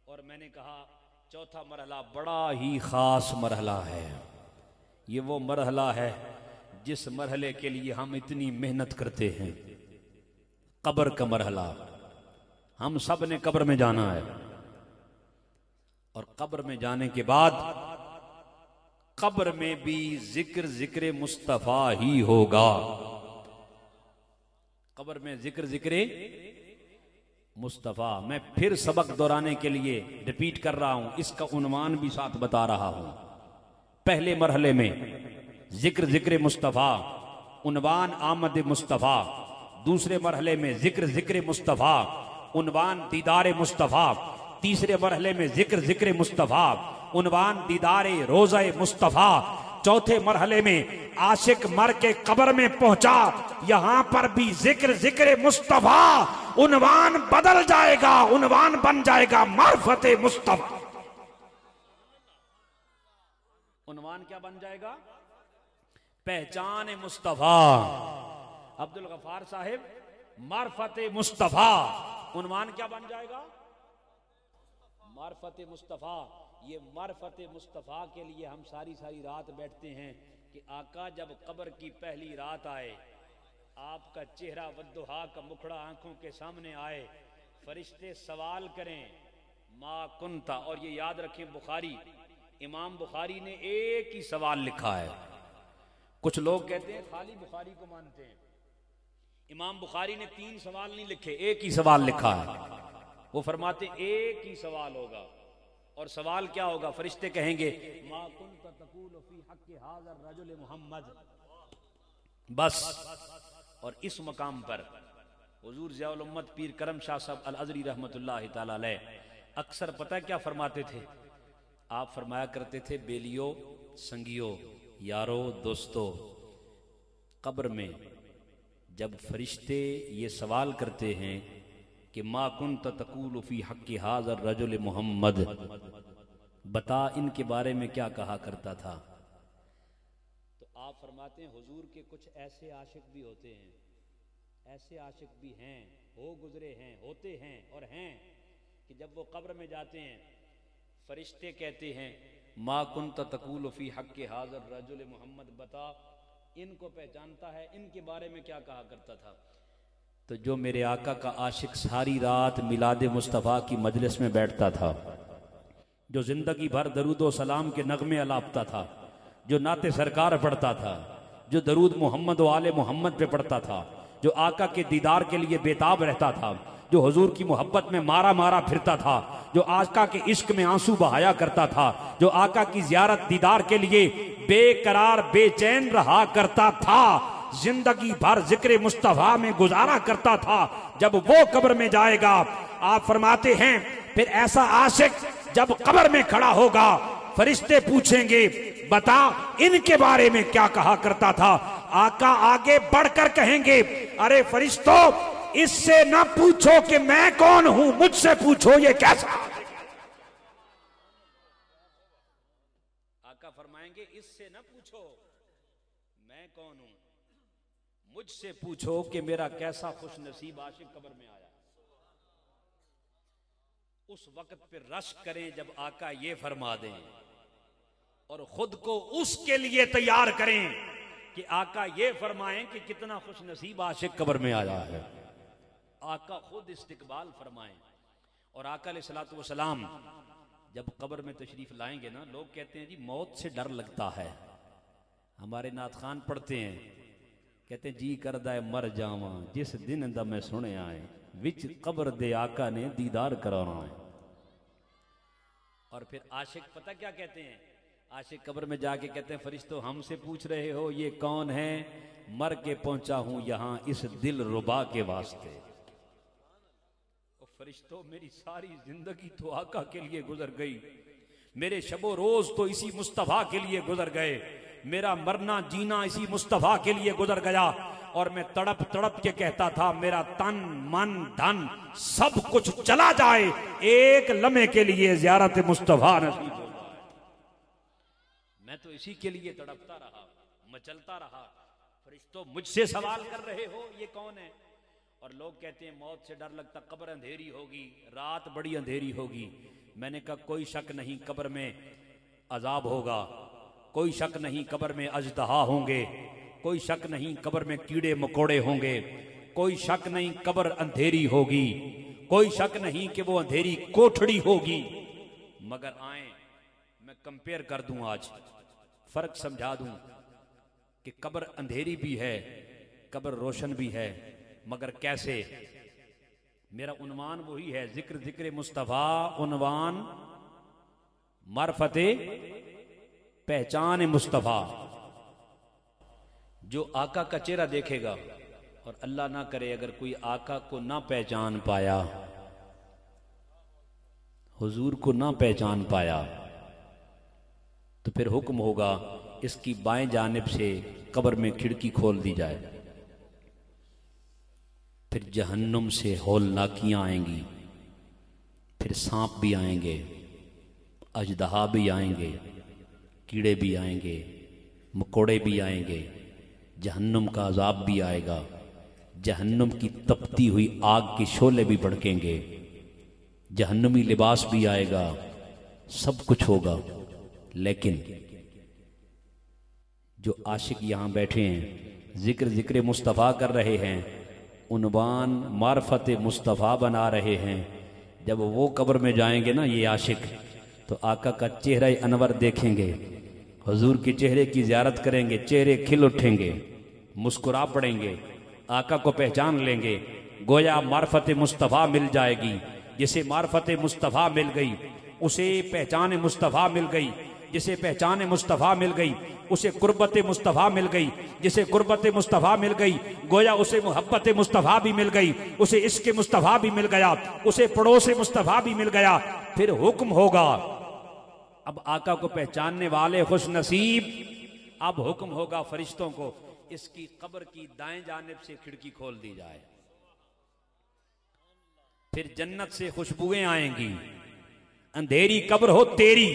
और मैंने कहा चौथा मरहला बड़ा ही खास मरहला है। ये वो मरहला है जिस मरहले के लिए हम इतनी मेहनत करते हैं, कब्र का मरहला। हम सब ने कब्र में जाना है और कब्र में जाने के बाद कब्र में भी जिक्र मुस्तफा ही होगा। कब्र में जिक्र मुस्तफा। मैं फिर सबक दोहराने के लिए रिपीट कर रहा हूं, इसका उन्वान भी साथ बता रहा हूं। पहले मरहले में जिक्र मुस्तफा, उन्वान आमद मुस्तफा। दूसरे मरहले में जिक्र मुस्तफा, उन्वान दीदारे मुस्तफा। तीसरे मरहले में जिक्र मुस्तफा, उन्वान दीदारे रोज़ाए मुस्तफा। चौथे मरहले में आशिक मर के कब्र में पहुंचा, यहां पर भी जिक्र मुस्तफा। उन्वान बदल जाएगा, उन्वान बन जाएगा मार्फते मुस्तफा। उन्वान क्या बन जाएगा? पहचान मुस्तफा। अब्दुल गफ्फार साहिब, मार्फते मुस्तफा। उन्वान क्या बन जाएगा? मार्फते मुस्तफा। ये मार्फते मुस्तफा के लिए हम सारी रात बैठते हैं कि आका जब कब्र की पहली रात आए, आपका चेहरा वद्दुहा का मुखड़ा आंखों के सामने आए, फरिश्ते सवाल करें मा कुंता। और ये याद रखें, बुखारी, इमाम बुखारी ने एक ही सवाल लिखा है। कुछ लोग कहते हैं खाली बुखारी को मानते हैं। इमाम बुखारी ने 3 सवाल नहीं लिखे, एक ही सवाल लिखा है। वो फरमाते एक ही सवाल होगा। और सवाल क्या होगा? फरिश्ते कहेंगे मा कुंता तक़ूलु फी हक़्क़ि हाज़ा रजुल मुहम्मद। बस। और इस मकाम पर हुजूर ज़ियाउल उम्मत पीर करम शाह साहब अल अज़री रहमतुल्लाह तआला अलैह अक्सर पता क्या फरमाते थे? आप फरमाया करते थे, बेलियो, संगियो, यारो, दोस्तों, कब्र में जब फरिश्ते ये सवाल करते हैं कि मा कुन्त तक़ूलु फ़ी हक़्क़ि हाज़ा रजुल मोहम्मद, बता इनके बारे में क्या कहा करता था, तो आप फरमाते हैं हुजूर के कुछ ऐसे आशिक भी होते हैं, ऐसे आशिक भी हैं, हो गुजरे हैं, होते हैं और हैं, कि जब वो कब्र में जाते हैं फरिश्ते कहते हैं मा कुन्त तक़ूलु फ़ी हक़्क़ि हाज़ा रजुल मोहम्मद, बता इनको पहचानता है, इनके बारे में क्या कहा करता था। तो जो मेरे आका का आशिक सारी रात मिलाद मुस्तफ़ा की मजलिस में बैठता था, जो जिंदगी भर दरूद व सलाम के नगमे अलापता था, जो नाते सरकार पढ़ता था, जो दरूद मोहम्मद व आले मोहम्मद पे पढ़ता था, जो आका के दीदार के लिए बेताब रहता था, जो हुजूर की मोहब्बत में मारा मारा फिरता था, जो आका के इश्क में आंसू बहाया करता था, जो आका की जियारत दीदार के लिए बेकरार बेचैन रहा करता था, जिंदगी भर जिक्र मुस्तफा में गुजारा करता था, जब वो कब्र में जाएगा, आप फरमाते हैं फिर ऐसा आशिक जब कब्र में खड़ा होगा, फरिश्ते पूछेंगे बता इनके बारे में क्या कहा करता था। आका आगे बढ़कर कहेंगे, अरे फरिश्तों, इससे ना पूछो कि मैं कौन हूं, मुझसे पूछो ये कैसा। आका फरमाएंगे, इससे ना पूछो मैं कौन हूं, मुझसे पूछो कि मेरा कैसा खुश नसीब आशिक कब्र में आया। उस वक्त पे रश करें जब आका ये फरमा दें, और खुद को उसके लिए तैयार करें कि आका ये फरमाएं कि कितना खुश नसीब आशिक कब्र में आया है। आका खुद इस्तिकबाल फरमाएं। और आका अलैहिस्सलातु वस्सलाम जब कब्र में तशरीफ लाएंगे ना, लोग कहते हैं जी मौत से डर लगता है। हमारे नात खान पढ़ते हैं, कहते हैं जी करदा है मर जावा जिस दिन दा मैं सुने आए, विच कब्र दे आका ने दीदार कराना है। और फिर आशिक पता क्या कहते हैं, आशिक कब्र में जाके कहते हैं फरिश्तों हमसे पूछ रहे हो ये कौन है, मर के पहुंचा हूं यहां इस दिल रुबा के वास्ते। फरिश्तों मेरी सारी जिंदगी तो आका के लिए गुजर गई, मेरे शबो रोज तो इसी मुस्तफा के लिए गुजर गए, मेरा मरना जीना इसी मुस्तफा के लिए गुजर गया, और मैं तड़प तड़प के कहता था मेरा तन मन धन सब कुछ चला जाए, एक लम्हे के लिए ज़ियारत मुस्तफा नसीब हो जाए। मैं तो इसी के लिए तड़पता रहा, मचलता रहा। फरिश्तों मुझसे सवाल कर रहे हो ये कौन है, और लोग कहते हैं मौत से डर लगता, कब्र अंधेरी होगी, रात बड़ी अंधेरी होगी। मैंने कहा कोई शक नहीं कब्र में अजाब होगा, कोई शक नहीं कब्र में अजदहा होंगे, कोई शक नहीं कब्र में कीड़े मकोड़े होंगे, कोई शक नहीं कब्र अंधेरी होगी, कोई शक नहीं कि वो अंधेरी कोठड़ी होगी। मगर आए मैं कंपेयर कर दूं, आज फर्क समझा दूं कि कब्र अंधेरी भी है, कब्र रोशन भी है, मगर कैसे। मेरा उन्वान वही है, जिक्र जिक्र मुस्तफा, उन्वान मार्फते पहचान मुस्तफा। जो आका का चेहरा देखेगा, और अल्लाह ना करे अगर कोई आका को ना पहचान पाया, हुजूर को ना पहचान पाया, तो फिर हुक्म होगा इसकी बाएं जानिब से कब्र में खिड़की खोल दी जाए, फिर जहन्नुम से हौलनाकियां आएंगी, फिर सांप भी आएंगे, अजदहा भी आएंगे, कीड़े भी आएंगे, मकोड़े भी आएंगे, जहन्नुम का अजाब भी आएगा, जहन्नुम की तपती हुई आग के शोले भी भड़केंगे, जहन्नुमी लिबास भी आएगा, सब कुछ होगा। लेकिन जो आशिक यहां बैठे हैं, जिक्र जिक्र मुस्तफ़ा कर रहे हैं, उन्वान मार्फत मुस्तफ़ा बना रहे हैं, जब वो कब्र में जाएंगे ना ये आशिक, तो आका का चेहरा अनवर देखेंगे, हुजूर के चेहरे की ज़ियारत करेंगे, चेहरे खिल उठेंगे, मुस्कुरा पड़ेंगे, आका को पहचान लेंगे, गोया मार्फत मुस्तफ़ा मिल जाएगी। जिसे मार्फत मुस्तफ़ा मिल गई उसे पहचान मुस्तफ़ा मिल गई, जिसे पहचान मुस्तफ़ा मिल गई उसे कुर्बत मुस्तफ़ा मिल गई, जिसे कुर्बत मुस्तफ़ा मिल गई गोया उसे मोहब्बत मुस्तफ़ा भी मिल गई, उसे इश्क मुस्तफ़ा भी मिल गया, उसे पड़ोस मुस्तफ़ा भी मिल गया। फिर हुक्म होगा अब आका को पहचानने वाले खुश नसीब। अब हुक्म होगा फरिश्तों को, इसकी कब्र की दाएं जानिब से खिड़की खोल दी जाए, फिर जन्नत से खुशबुएं आएंगी। अंधेरी कब्र हो तेरी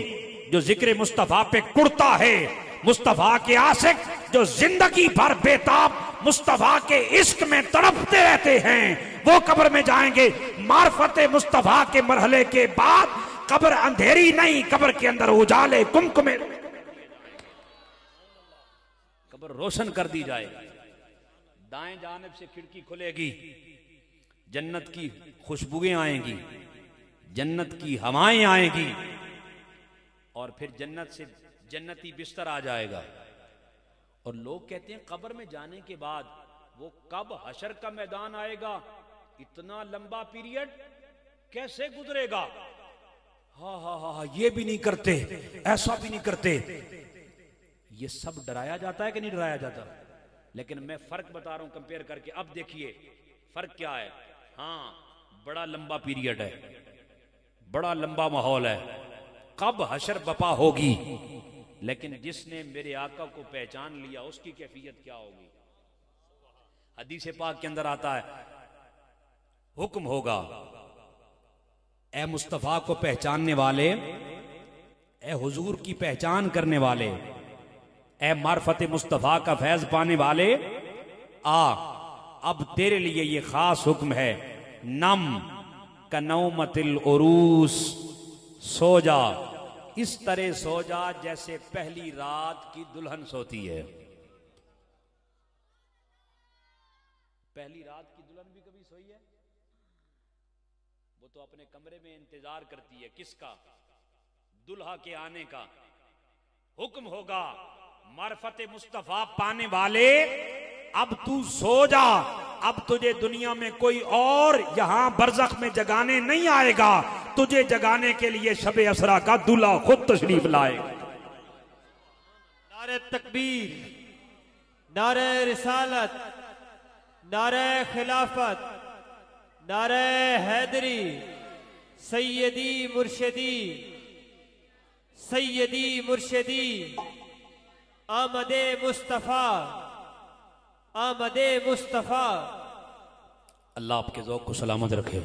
जो जिक्र मुस्तफा पे कुड़ता है, मुस्तफा के आशिक जो जिंदगी भर बेताब मुस्तफा के इश्क में तड़पते रहते हैं, वो कब्र में जाएंगे। मार्फत मुस्तफा के मरहले के बाद कब्र अंधेरी नहीं, कब्र के अंदर उजाले कुमकुमे, कब्र रोशन कर दी जाएगी। दाएं जानिब से खिड़की खुलेगी, जन्नत की खुशबुएं आएंगी, जन्नत की हवाएं आएंगी, और फिर जन्नत से जन्नती बिस्तर आ जाएगा। और लोग कहते हैं कब्र में जाने के बाद वो कब हशर का मैदान आएगा, इतना लंबा पीरियड कैसे गुजरेगा। हा हा हा, ये भी नहीं करते, ऐसा भी नहीं करते। ये सब डराया जाता है कि नहीं डराया जाता? लेकिन मैं फर्क बता रहा हूं कंपेयर करके। अब देखिए फर्क क्या है। हाँ, बड़ा लंबा पीरियड है, बड़ा लंबा माहौल है, कब हशर बपा होगी। लेकिन जिसने मेरे आका को पहचान लिया उसकी कैफियत क्या होगी। हदीस पाक के अंदर आता है, हुक्म होगा, ए मुस्तफा को पहचानने वाले, ए हुजूर की पहचान करने वाले, ए मार्फत मुस्तफा का फैज पाने वाले, अब तेरे लिए ये खास हुक्म है, नम का नौमतिल उरूस, सो जा, इस तरह सो जा जैसे पहली रात की दुल्हन सोती है। पहली रात की दुल्हन भी कभी सोई है? वो तो अपने कमरे में इंतजार करती है, किसका? दुल्हा के आने का। हुक्म होगा, मार्फत मुस्तफा पाने वाले, अब तू सो जा, अब तुझे दुनिया में कोई और यहां बरज़ख में जगाने नहीं आएगा, तुझे जगाने के लिए शबे असरा का दूल्हा खुद तशरीफ लाएगा। नारे तकबीर, नारे रिसालत, नारे खिलाफत, नारे हैदरी, सैयदी मुर्शिदी, सैयदी मुर्शिदी, आमदे मुस्तफा, आमदे मुस्तफा। अल्लाह आपके ज़ौक़ को सलामत रखे।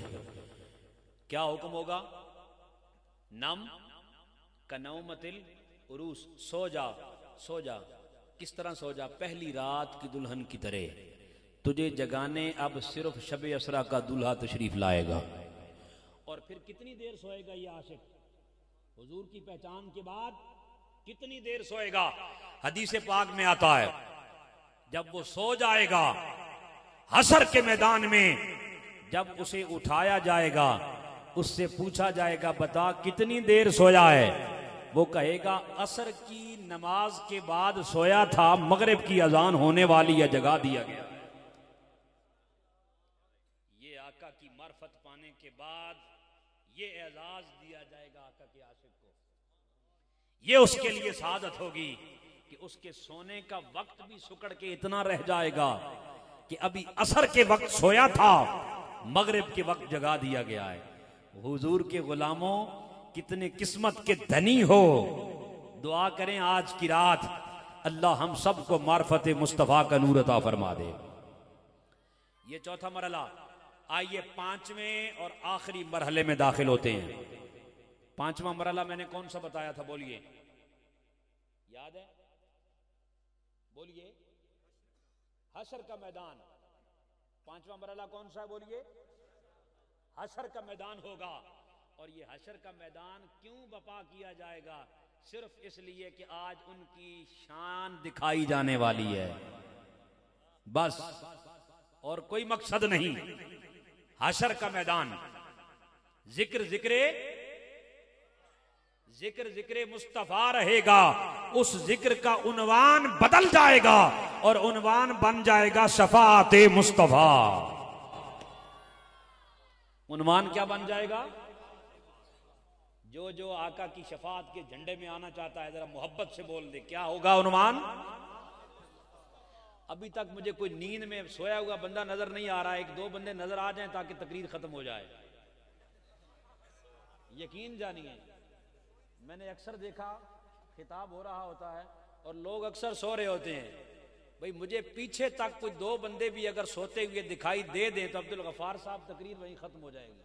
क्या हुक्म होगा? नम का नौमतिल उरूस, सो जा, सो जा। किस तरह सो जा? पहली रात की दुल्हन की तरह। तुझे जगाने अब सिर्फ शबे असरा का दूल्हा तशरीफ लाएगा। और फिर कितनी देर सोएगा ये आशिक? हुजूर की पहचान के बाद कितनी देर सोएगा? हदीस पाक में आता है, जब वो सो जाएगा हशर के मैदान में, जब उसे उठाया जाएगा, उससे पूछा जाएगा, बता कितनी देर सोया है? वो कहेगा, असर की नमाज के बाद सोया था, मगरिब की अजान होने वाली है, जगा दिया गया। ये आका की मार्फत पाने के बाद ये एजाज दिया जाएगा आका के आशिक को। ये उसके लिए सादत होगी कि उसके सोने का वक्त भी सुकड़ के इतना रह जाएगा कि अभी असर के वक्त सोया था, मगरिब के वक्त जगा दिया गया है। हुजूर के गुलामों, कितने किस्मत के धनी हो। दुआ करें आज की रात अल्लाह हम सबको मार्फत मुस्तफा का नूर अता फरमा दे। ये चौथा मरहला। आइए पांचवें और आखिरी मरहले में दाखिल होते हैं। पांचवा मरहला मैंने कौन सा बताया था? बोलिए, याद है? बोलिए, हशर का मैदान। पांचवा मरहला कौन सा है? बोलिए, हशर का मैदान होगा। और ये हशर का मैदान क्यों बपा किया जाएगा? सिर्फ इसलिए कि आज उनकी शान दिखाई जाने वाली है, बस, और कोई मकसद नहीं। हशर का मैदान, जिक्र जिक्रे जिक्र जिक्र मुस्तफा रहेगा। उस जिक्र का उन्वान बदल जाएगा और उन्वान बन जाएगा शफाअते मुस्तफा। उन्वान क्या बन जाएगा? जो जो आका की शफाअत के झंडे में आना चाहता है, जरा मोहब्बत से बोल दे, क्या होगा उन्वान? अभी तक मुझे कोई नींद में सोया हुआ बंदा नजर नहीं आ रहा है। एक दो बंदे नजर आ जाएं ताकि तकरीर खत्म हो जाए। यकीन जानिए, मैंने अक्सर देखा खिताब हो रहा होता है और लोग अक्सर सो रहे होते हैं। भाई मुझे पीछे तक कोई दो बंदे भी अगर सोते हुए दिखाई दे दें तो अब्दुल गफ्फार साहब तकरीर वहीं खत्म हो जाएगी।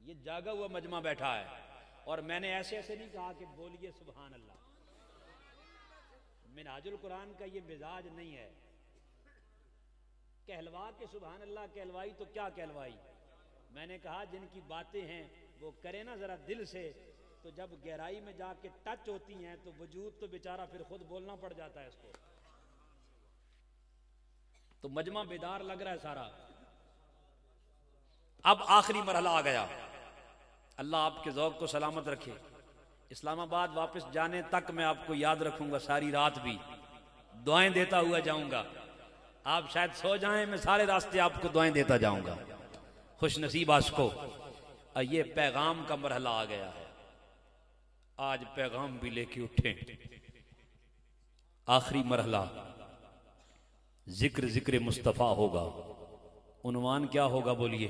ये जागा हुआ मजमा बैठा है और मैंने ऐसे ऐसे नहीं कहा कि बोलिए सुभान अल्लाह। मिनहाजुल कुरान का ये मिजाज नहीं है। कहलवा के सुभान अल्लाह कहलवाई तो क्या कहलवाई। मैंने कहा जिनकी बातें हैं वो करे ना जरा दिल से, तो जब गहराई में जाके टच होती हैं तो वजूद तो बेचारा फिर खुद बोलना पड़ जाता है इसको। तो मजमा बेदार लग रहा है सारा। अब आखिरी मरहला आ गया। अल्लाह आपके ज़ौक़ को सलामत रखे। इस्लामाबाद वापस जाने तक मैं आपको याद रखूंगा, सारी रात भी दुआएं देता हुआ जाऊंगा। आप शायद सो जाएं, मैं सारे रास्ते आपको दुआएं देता जाऊंगा। खुश नसीब आशिको, ये पैगाम का मरहला आ गया है। आज पैगाम भी लेके उठे। आखिरी मरहला जिक्र जिक्र मुस्तफ़ा होगा। उन्वान क्या होगा बोलिए।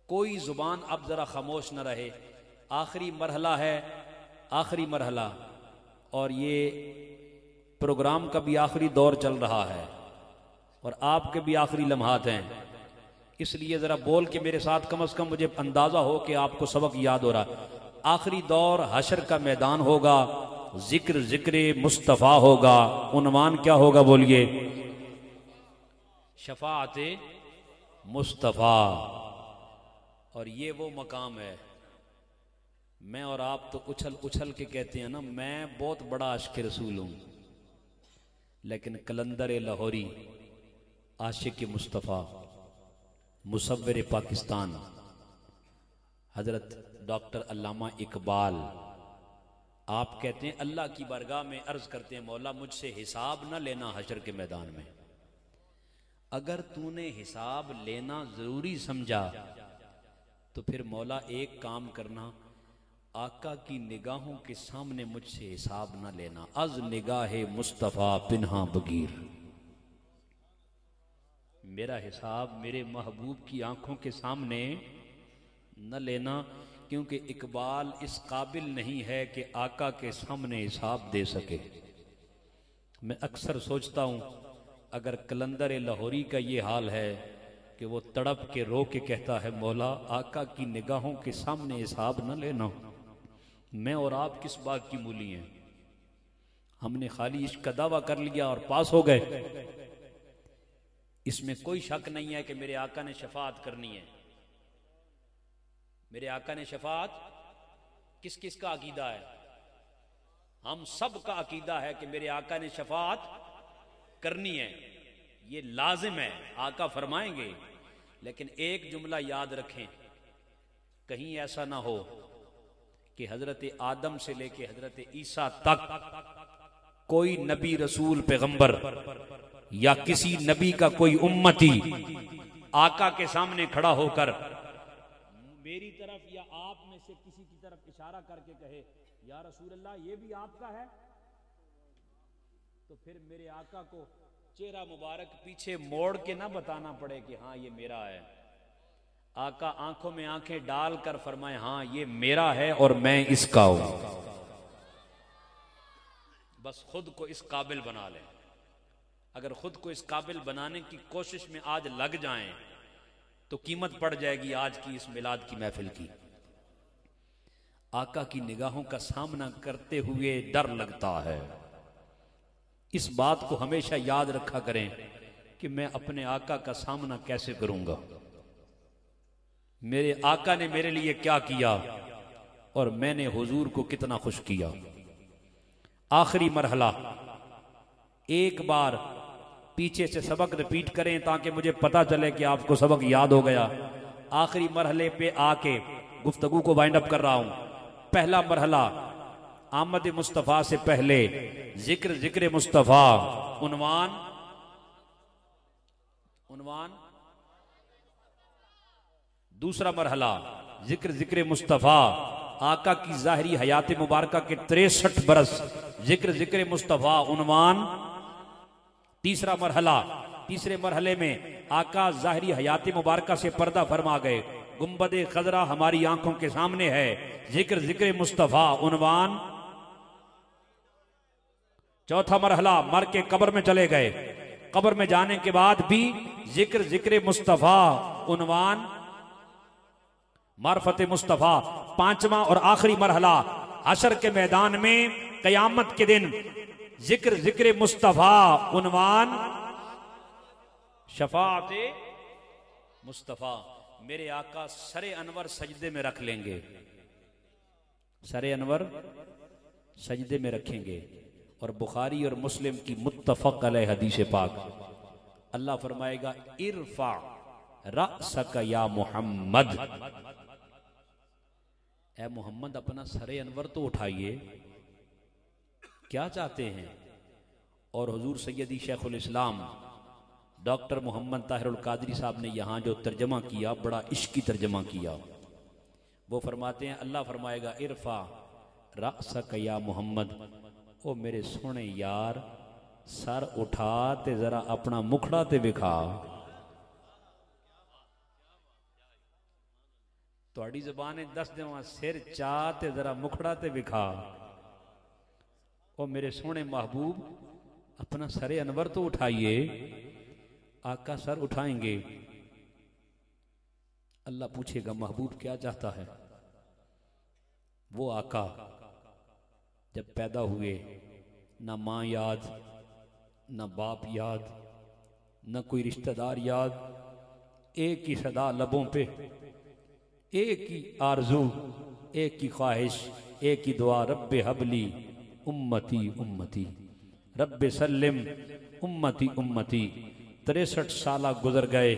कोई जुबान अब जरा खामोश न रहे। आखिरी मरहला है, आखिरी मरहला, और ये प्रोग्राम का भी आखिरी दौर चल रहा है और आपके भी आखिरी लम्हात हैं। इसलिए जरा बोल के मेरे साथ कम से कम मुझे अंदाजा हो कि आपको सबक याद हो रहा। आखिरी दौर हशर का मैदान होगा, जिक्र जिक्र मुस्तफ़ा होगा। उन्वान क्या होगा बोलिए। शफाअत मुस्तफ़ा। और ये वो मकाम है। मैं और आप तो उछल उछल के कहते हैं ना, मैं बहुत बड़ा आशिक रसूल हूं, लेकिन कलंदर लाहौरी आशिक मुस्तफ़ा मुसव्विर पाकिस्तान हजरत डॉक्टर अल्लामा इकबाल, आप कहते हैं अल्लाह की बारगाह में अर्ज करते हैं, मौला मुझसे हिसाब न लेना हशर के मैदान में। अगर तूने हिसाब लेना जरूरी समझा तो फिर मौला एक काम करना, आका की निगाहों के सामने मुझसे हिसाब न लेना। अज निगाहे मुस्तफ़ा पिन्हा बगीर। मेरा हिसाब मेरे महबूब की आंखों के सामने न लेना, क्योंकि इकबाल इस काबिल नहीं है कि आका के सामने हिसाब दे सके। मैं अक्सर सोचता हूं, अगर कलंदर लाहौरी का ये हाल है कि वो तड़प के रो के कहता है मौला आका की निगाहों के सामने हिसाब न लेना, मैं और आप किस बात की मूली हैं। हमने खाली इश्क का दावा कर लिया और पास हो गए। इसमें कोई शक नहीं है कि मेरे आका ने शफाअत करनी है। मेरे आका ने शफाअत किस किस का अकीदा है? हम सब का अकीदा है कि मेरे आका ने शफाअत करनी है, ये लाजिम है, आका फरमाएंगे। लेकिन एक जुमला याद रखें, कहीं ऐसा ना हो कि हजरत आदम से लेके हजरत ईसा तक कोई नबी रसूल पैगंबर या किसी नबी का कोई उम्मती आका के सामने खड़ा होकर मेरी तरफ या आप में से किसी की तरफ इशारा करके कहे या रसूल अल्लाह ये भी आपका है, तो फिर मेरे आका को चेहरा मुबारक पीछे मोड़ के ना बताना पड़े कि हाँ ये मेरा है। आका आंखों में आंखें डालकर फरमाए हाँ ये मेरा है और मैं इसका हूं। बस खुद को इस काबिल बना लें। अगर खुद को इस काबिल बनाने की कोशिश में आज लग जाएं तो कीमत पड़ जाएगी आज की इस मिलाद की महफिल की। आका की निगाहों का सामना करते हुए डर लगता है। इस बात को हमेशा याद रखा करें कि मैं अपने आका का सामना कैसे करूंगा, मेरे आका ने मेरे लिए क्या किया और मैंने हुजूर को कितना खुश किया। आखिरी मरहला, एक बार पीछे से सबक रिपीट करें ताकि मुझे पता चले कि आपको सबक याद हो गया। आखिरी मरहले पे आके गुफ्तगू को वाइंड अप कर रहा हूं। पहला मरहला, आमद मुस्तफ़ा से पहले जिक्र जिक्र मुस्तफ़ा। उन्वान दूसरा मरहला, जिक्र जिक्र मुस्तफ़ा। आका की ज़ाहिरी हयात मुबारका के 63 बरस जिक्र जिक्र मुस्तफ़ा। उन्वान तीसरा मरहला, तीसरे मरहले में आका ज़ाहिरी हयात मुबारका से पर्दा फरमा गए। गुंबदे खजरा हमारी आंखों के सामने है। जिक्र जिक्र मुस्तफा उन्वान। चौथा मरहला, मर के कब्र में चले गए, कब्र में जाने के बाद भी जिक्र जिक्र मुस्तफा उन्वान मार्फत मुस्तफा। पांचवा और आखिरी मरहला, हशर के मैदान में कयामत के दिन जिक्र जिक्र मुस्तफा उन्वान शफाअत मुस्तफा। मेरे आका सरे अनवर सजदे में रख लेंगे, सरे अनवर सजदे में रखेंगे। और बुखारी और मुस्लिम की मुत्तफक अलैह हदीस पाक, अल्लाह फरमाएगा इरफा रअसक या मोहम्मद, ए मोहम्मद अपना सरे अनवर तो उठाइए, क्या चाहते हैं। और हुजूर सैयदी शेखुल इस्लाम डॉक्टर मोहम्मद ताहिरुल कादरी साहब ने यहाँ जो तर्जमा किया, बड़ा इश्की तर्जमा किया। वो फरमाते हैं, अल्लाह फरमाएगा इरफा रअसक या मोहम्मद, ओ मेरे सोने यार सर उठा ते जरा अपना मुखड़ा ते विखा। तुहाडी ज़बान दस देवां सिर चा ते जरा मुखड़ा ते विखा। ओ मेरे सोने महबूब अपना सरे अनवर तो उठाइए। आका सर उठाएंगे, अल्लाह पूछेगा महबूब क्या चाहता है। वो आका जब पैदा हुए, ना माँ याद, ना बाप याद, ना कोई रिश्तेदार याद, एक ही सदा लबों पे, एक ही आरजू, एक ही ख्वाहिश, एक ही दुआ, रब्बे हबली उम्मती उम्मती, रब्बे सल्लिम उम्मती उम्मती। 63 साल गुजर गए,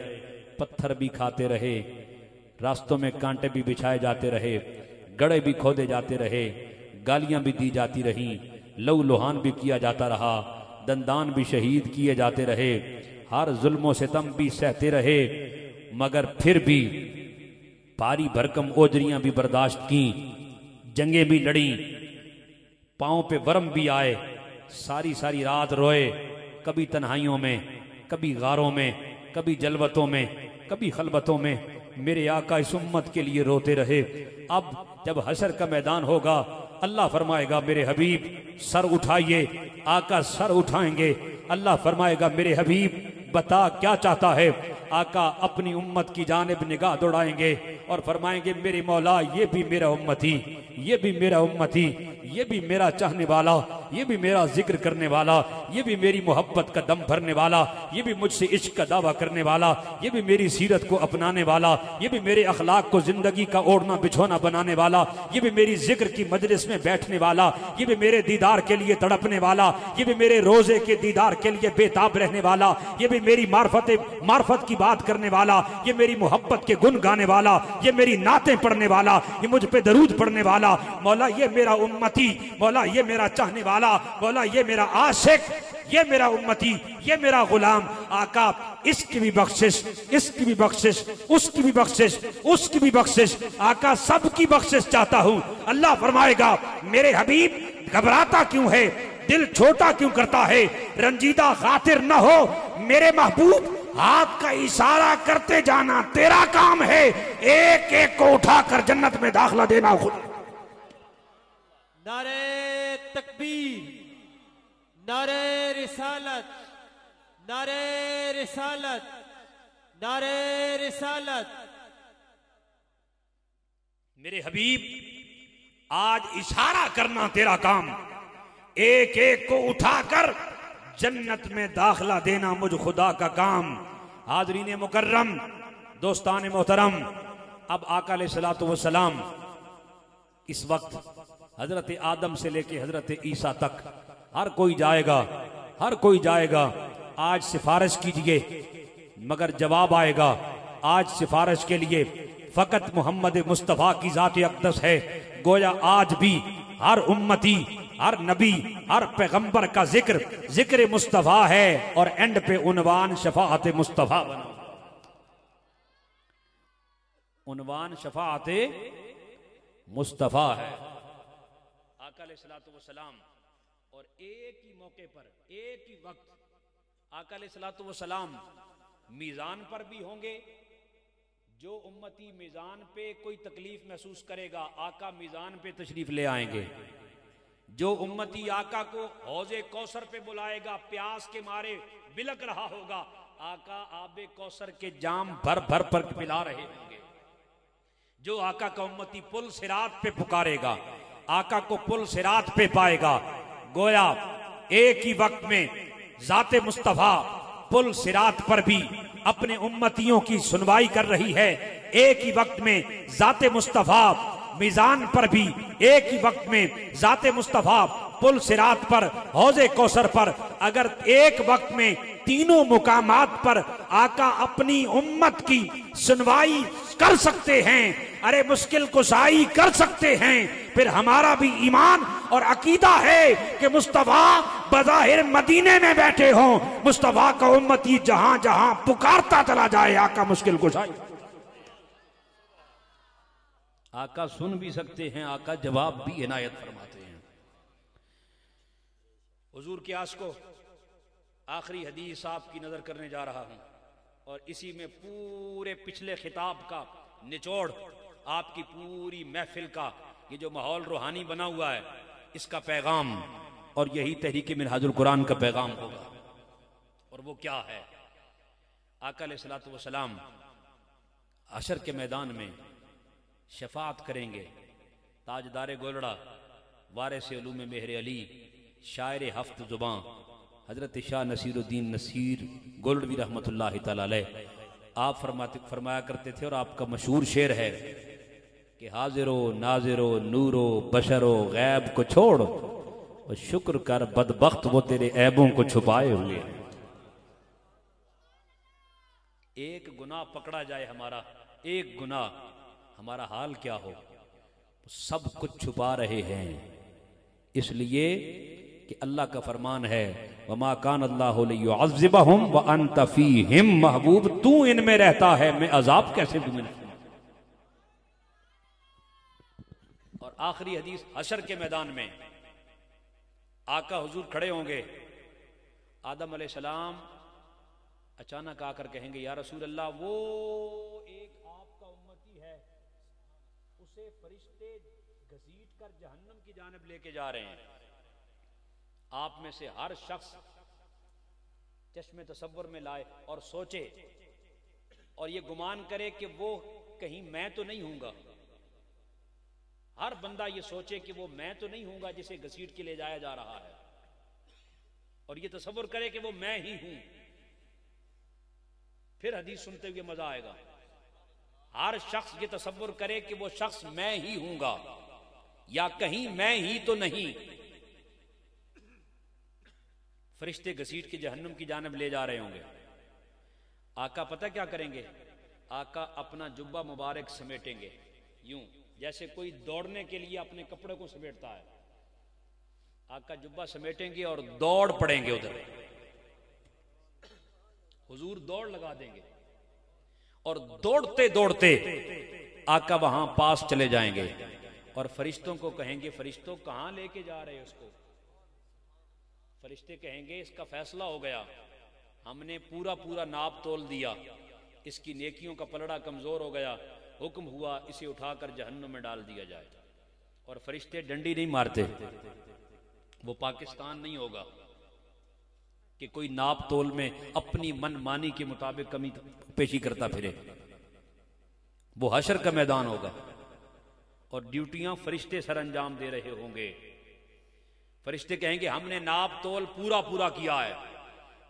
पत्थर भी खाते रहे, रास्तों में कांटे भी बिछाए जाते रहे, गड़े भी खोदे जाते रहे, गालियां भी दी जाती रहीं, लहू लुहान भी किया जाता रहा, दंदान भी शहीद किए जाते रहे, हर जुल्मों सितम भी सहते रहे, मगर फिर भी भारी भरकम ओजरियां भी बर्दाश्त की, जंगें भी लड़ी, पांव पे वरम भी आए, सारी सारी रात रोए, कभी तन्हाइयों में, कभी गारों में, कभी जलवतों में, कभी खलबतों में। मेरे आका इस उम्मत के लिए रोते रहे। अब जब हशर का मैदान होगा, अल्लाह फरमाएगा मेरे हबीब सर उठाइए। आका सर उठाएंगे, अल्लाह फरमाएगा मेरे हबीब बता क्या चाहता है। आका अपनी उम्मत की जानिब निगाह दौड़ाएंगे और फरमाएंगे मेरे मौला ये भी मेरा उम्मती, ये भी मेरा उम्मती, ये भी मेरा चाहने वाला, ये भी मेरा जिक्र करने वाला, ये भी मेरी मोहब्बत का दम भरने वाला, ये भी मुझसे इश्क का दावा करने वाला, ये भी मेरी सीरत को अपनाने वाला, ये भी मेरे अखलाक को जिंदगी का ओढ़ना बिछोना बनाने वाला, ये भी मेरी जिक्र की मजलिस में बैठने वाला, ये भी मेरे दीदार के लिए तड़पने वाला, ये भी मेरे रोजे के दीदार के लिए बेताब रहने वाला, ये भी मेरी मार्फत की बात करने वाला, ये मेरी मोहब्बत के गुन गाने वाला, ये मेरी नातें पढ़ने वाला, ये मुझ पे दरूद पढ़ने वाला। मौला ये मेरा उम्मती, मौला ये मेरा चाहने वाला, मौला ये मेरा आशिक, ये मेरा उम्मती, ये मेरा गुलाम। आका इसकी भी बख्शिश, इसकी भी बख्शिश, उसकी भी बख्शिश, उसकी भी बख्शिश, आका सबकी बख्शिश चाहता हूं। अल्लाह फरमाएगा मेरे हबीब घबराता क्यों है, दिल छोटा क्यों करता है, रंजीदा खातिर न हो मेरे महबूब, हाथ का इशारा करते जाना तेरा काम है, एक एक को उठाकर जन्नत में दाखिला देना खुद। नारे तकबीर, नारे रिसालत, नारे रिसालत, नारे रिसालत। मेरे हबीब आज इशारा करना तेरा काम, एक एक को उठाकर जन्नत में दाखिला देना मुझ खुदा का काम। हाज़रीन मुकर्रम, दोस्तान मोहतरम, अब आका अलैहिस्सलातु वस्सलाम इस वक्त हजरत आदम से लेके हजरत ईसा तक हर कोई जाएगा, हर कोई जाएगा। आज सिफारिश कीजिए, मगर जवाब आएगा। आज सिफारिश के लिए फकत मोहम्मद मुस्तफ़ा की ज़ात अक़दस है। गोया आज भी हर उम्मती, हर नबी, हर पैगंबर का जिक्र मुस्तफ़ा है और एंड पे उन्वान शफाअत मुस्तफ़ा बना। उन्वान शफाअत मुस्तफ़ा है। आका अलैहिस्सलातु वस्सलाम और एक ही मौके पर, एक ही वक्त आका अलैहिस्सलातु वस्सलाम मीज़ान पर भी होंगे, जो उम्मती मीज़ान पे कोई तकलीफ महसूस करेगा, आका मीज़ान पे तशरीफ ले आएंगे। जो उम्मती आका को हौज़े कौसर पे बुलाएगा, प्यास के मारे बिलक रहा होगा, आका आबे कौसर के जाम भर भर पर पिला रहे होंगे। जो आका का उम्मती पुल सिरात पे पुकारेगा, आका को पुल सिरात पे पाएगा। गोया एक ही वक्त में जाते मुस्तफा पुल सिरात पर भी अपने उम्मतियों की सुनवाई कर रही है। एक ही वक्त में जाते मुस्तफा मीज़ान पर भी, एक ही वक्त में जाते मुस्तफा पुल सिरात पर, हौज़े कौसर पर। अगर एक वक्त में तीनों मुकामात पर आका अपनी उम्मत की सुनवाई कर सकते हैं, अरे मुश्किल कुशाई कर सकते हैं, फिर हमारा भी ईमान और अकीदा है कि मुस्तफा बज़ाहिर मदीने में बैठे हों, मुस्तफा का उम्मती जहां जहां पुकारता चला जाए, आका मुश्किल कुशाई। आका सुन भी सकते हैं, आका जवाब भी इनायत फरमाते हैं। हुजूर के आशिकों, आखिरी हदीस आपकी नजर करने जा रहा हूं और इसी में पूरे पिछले खिताब का निचोड़, आपकी पूरी महफिल का ये जो माहौल रूहानी बना हुआ है, इसका पैगाम, और यही तहरीक मिनहाजुल कुरान का पैगाम होगा। और वो क्या है? आका अलैहिस्सलातु वस्सलाम हशर के मैदान में शफाअत करेंगे। ताजदार गोलड़ा, वारिस उलूम मेहर अली, शायर हफ्त जुबां हजरत शाह नसीरुद्दीन नसीर गोलड़वी रहमतुल्लाहि तआला अलैह, आप फरमाया करते थे, और आपका मशहूर शेर है कि हाजिरो नाजिरो नूरो बशरो गैब को छोड़ और शुक्र कर बदबख्त वो तेरे ऐबों को छुपाए हुए। एक गुनाह पकड़ा जाए हमारा, एक गुनाह, हमारा हाल क्या हो? सब कुछ छुपा रहे हैं। इसलिए कि अल्लाह का फरमान है, वमा कान अल्लाहु लियुअज़्ज़िबहुम व अंत फीहिम, महबूब तू इनमें रहता है, मैं अजाब कैसे दूं इन्हें। और आखिरी हदीस हशर के मैदान में आका हुजूर खड़े होंगे। आदम अलैहिस्सलाम अचानक आकर कहेंगे, या रसूल अल्लाह, वो एक आपका उम्मती है, उसे फरिश्ते घसीट कर जहन्नम की जानिब लेके जा रहे हैं। आप में से हर शख्स चश्मे तसव्वुर में लाए और सोचे और ये गुमान करे कि वो कहीं मैं तो नहीं हूंगा। हर बंदा ये सोचे कि वो मैं तो नहीं हूंगा जिसे घसीट के ले जाया जा रहा है, और ये तसव्वुर करे कि वो मैं ही हूं। फिर हदीस सुनते हुए मजा आएगा। हर शख्स ये तसव्वुर करे कि वो शख्स मैं ही हूंगा, या कहीं मैं ही तो नहीं। फरिश्ते घसीट के जहन्नुम की जानिब ले जा रहे होंगे। आका पता क्या करेंगे? आका अपना जुब्बा मुबारक समेटेंगे, यूं जैसे कोई दौड़ने के लिए अपने कपड़े को समेटता है। आका जुब्बा समेटेंगे और दौड़ पड़ेंगे उधर। हुजूर दौड़ लगा देंगे और दौड़ते दौड़ते आका वहां पास चले जाएंगे और फरिश्तों को कहेंगे, फरिश्तों कहां लेके जा रहे हो इसको? फरिश्ते कहेंगे, इसका फैसला हो गया, हमने पूरा पूरा नाप तोल दिया, इसकी नेकियों का पलड़ा कमजोर हो गया, हुक्म हुआ इसे उठाकर जहन्नुम में डाल दिया जाए। और फरिश्ते डंडी नहीं मारते। वो पाकिस्तान नहीं होगा कि कोई नाप तोल में अपनी मनमानी के मुताबिक कमी पेशी करता फिरे। वो हशर का मैदान होगा और ड्यूटियां फरिश्ते सर अंजाम दे रहे होंगे। फरिश्ते कहेंगे, हमने नाप तोल पूरा पूरा किया है।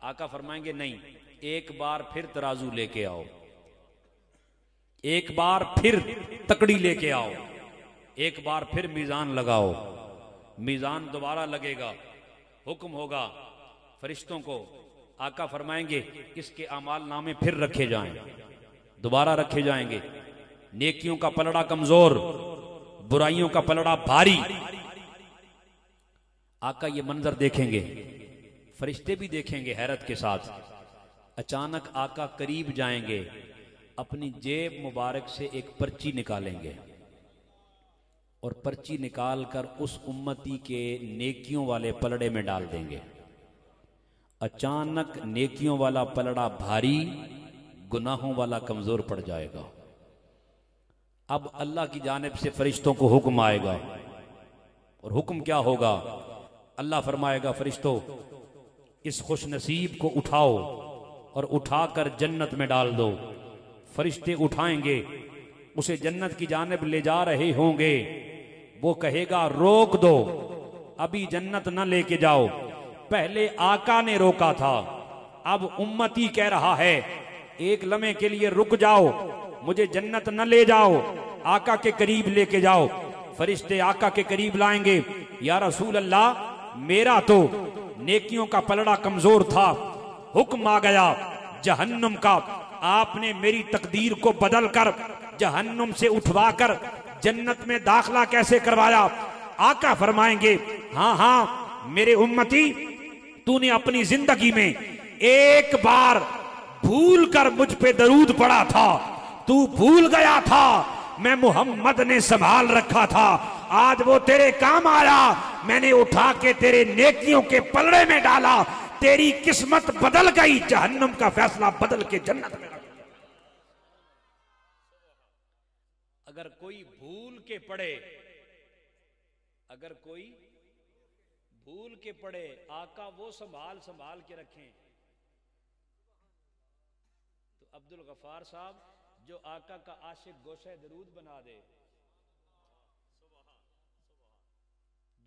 आका फरमाएंगे, नहीं, एक बार फिर तराजू लेके आओ, एक बार फिर तकड़ी लेके आओ, एक बार फिर मीजान लगाओ। मीजान दोबारा लगेगा, हुक्म होगा फरिश्तों को। आका फरमाएंगे, इसके अमाल नामे फिर रखे जाएं, दोबारा रखे जाएंगे। नेकियों का पलड़ा कमजोर, बुराइयों का पलड़ा भारी। आका ये मंजर देखेंगे, फरिश्ते भी देखेंगे हैरत के साथ। अचानक आका करीब जाएंगे, अपनी जेब मुबारक से एक पर्ची निकालेंगे और पर्ची निकालकर उस उम्मती के नेकियों वाले पलड़े में डाल देंगे। अचानक नेकियों वाला पलड़ा भारी, गुनाहों वाला कमजोर पड़ जाएगा। अब अल्लाह की जानिब से फरिश्तों को हुक्म आएगा, और हुक्म क्या होगा? अल्लाह फरमाएगा, फरिश्तों इस खुश नसीब को उठाओ और उठाकर जन्नत में डाल दो। फरिश्ते उठाएंगे, उसे जन्नत की जानिब ले जा रहे होंगे। वो कहेगा रोक दो, अभी जन्नत न लेके जाओ। पहले आका ने रोका था, अब उम्मती कह रहा है एक लम्हे के लिए रुक जाओ, मुझे जन्नत न ले जाओ, आका के करीब लेके जाओ। फरिश्ते आका के करीब लाएंगे, या रसूल अल्लाह मेरा तो नेकियों का पलड़ा कमजोर था, हुक्म आ गया जहन्नुम का, आपने मेरी तकदीर को बदल कर जहन्नुम से उठवाकर जन्नत में दाखिला कैसे करवाया? आका फरमाएंगे, हाँ हाँ मेरे उम्मती, तूने अपनी जिंदगी में एक बार भूल कर मुझ पे दरूद पड़ा था, तू भूल गया था, मैं मोहम्मद ने संभाल रखा था, आज वो तेरे काम आया, मैंने उठा के तेरे नेकियों के पलड़े में डाला, तेरी किस्मत बदल गई, जहन्नुम का फैसला बदल के जन्नत में। अगर कोई भूल के पड़े, अगर कोई भूल के पड़े, आका वो संभाल संभाल के रखें। तो अब्दुल गफ्फार साहब जो आका का आशिक गोशे दरूद बना दे,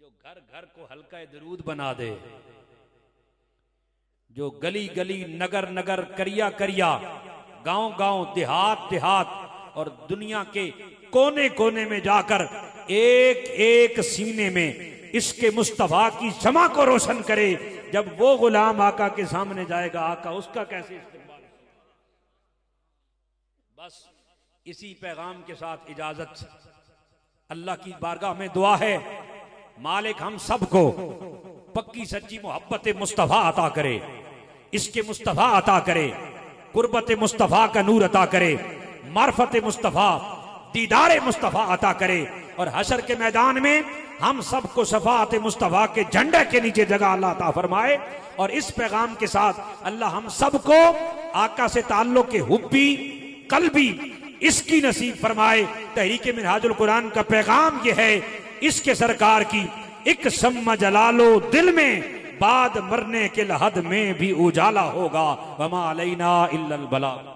जो घर घर को हल्का दरूद बना दे, जो गली गली नगर नगर करिया करिया, गांव गांव देहात देहात और दुनिया के कोने कोने में जाकर एक एक सीने में इसके मुस्तफा की शमा को रोशन करे, जब वो गुलाम आका के सामने जाएगा, आका उसका कैसे इस्तेमाल। बस इसी पैगाम के साथ इजाजत। अल्लाह की बारगाह में दुआ है, मालिक हम सबको पक्की सच्ची मोहब्बत मुस्तफा अता करे, इसके मुस्तफा अता करे, कुर्बत मुस्तफा का नूर अता करे, मार्फत मुस्तफा दीदार मुस्तफा अता करे, और हशर के मैदान में हम सबको शफाअत मुस्तफा के झंडे के नीचे जगह अल्लाह अता फरमाए। और इस पैगाम के साथ अल्लाह हम सबको आका से ताल्लुक के हुब्बी कल्बी इसकी नसीब फरमाए। तहरीक मिनहाजुल कुरान का पैगाम यह है, इसके सरकार की एक सम्मा जलालो दिल में, बाद मरने के लहद में भी उजाला होगा। वमा अलैना इल्लल बलाग।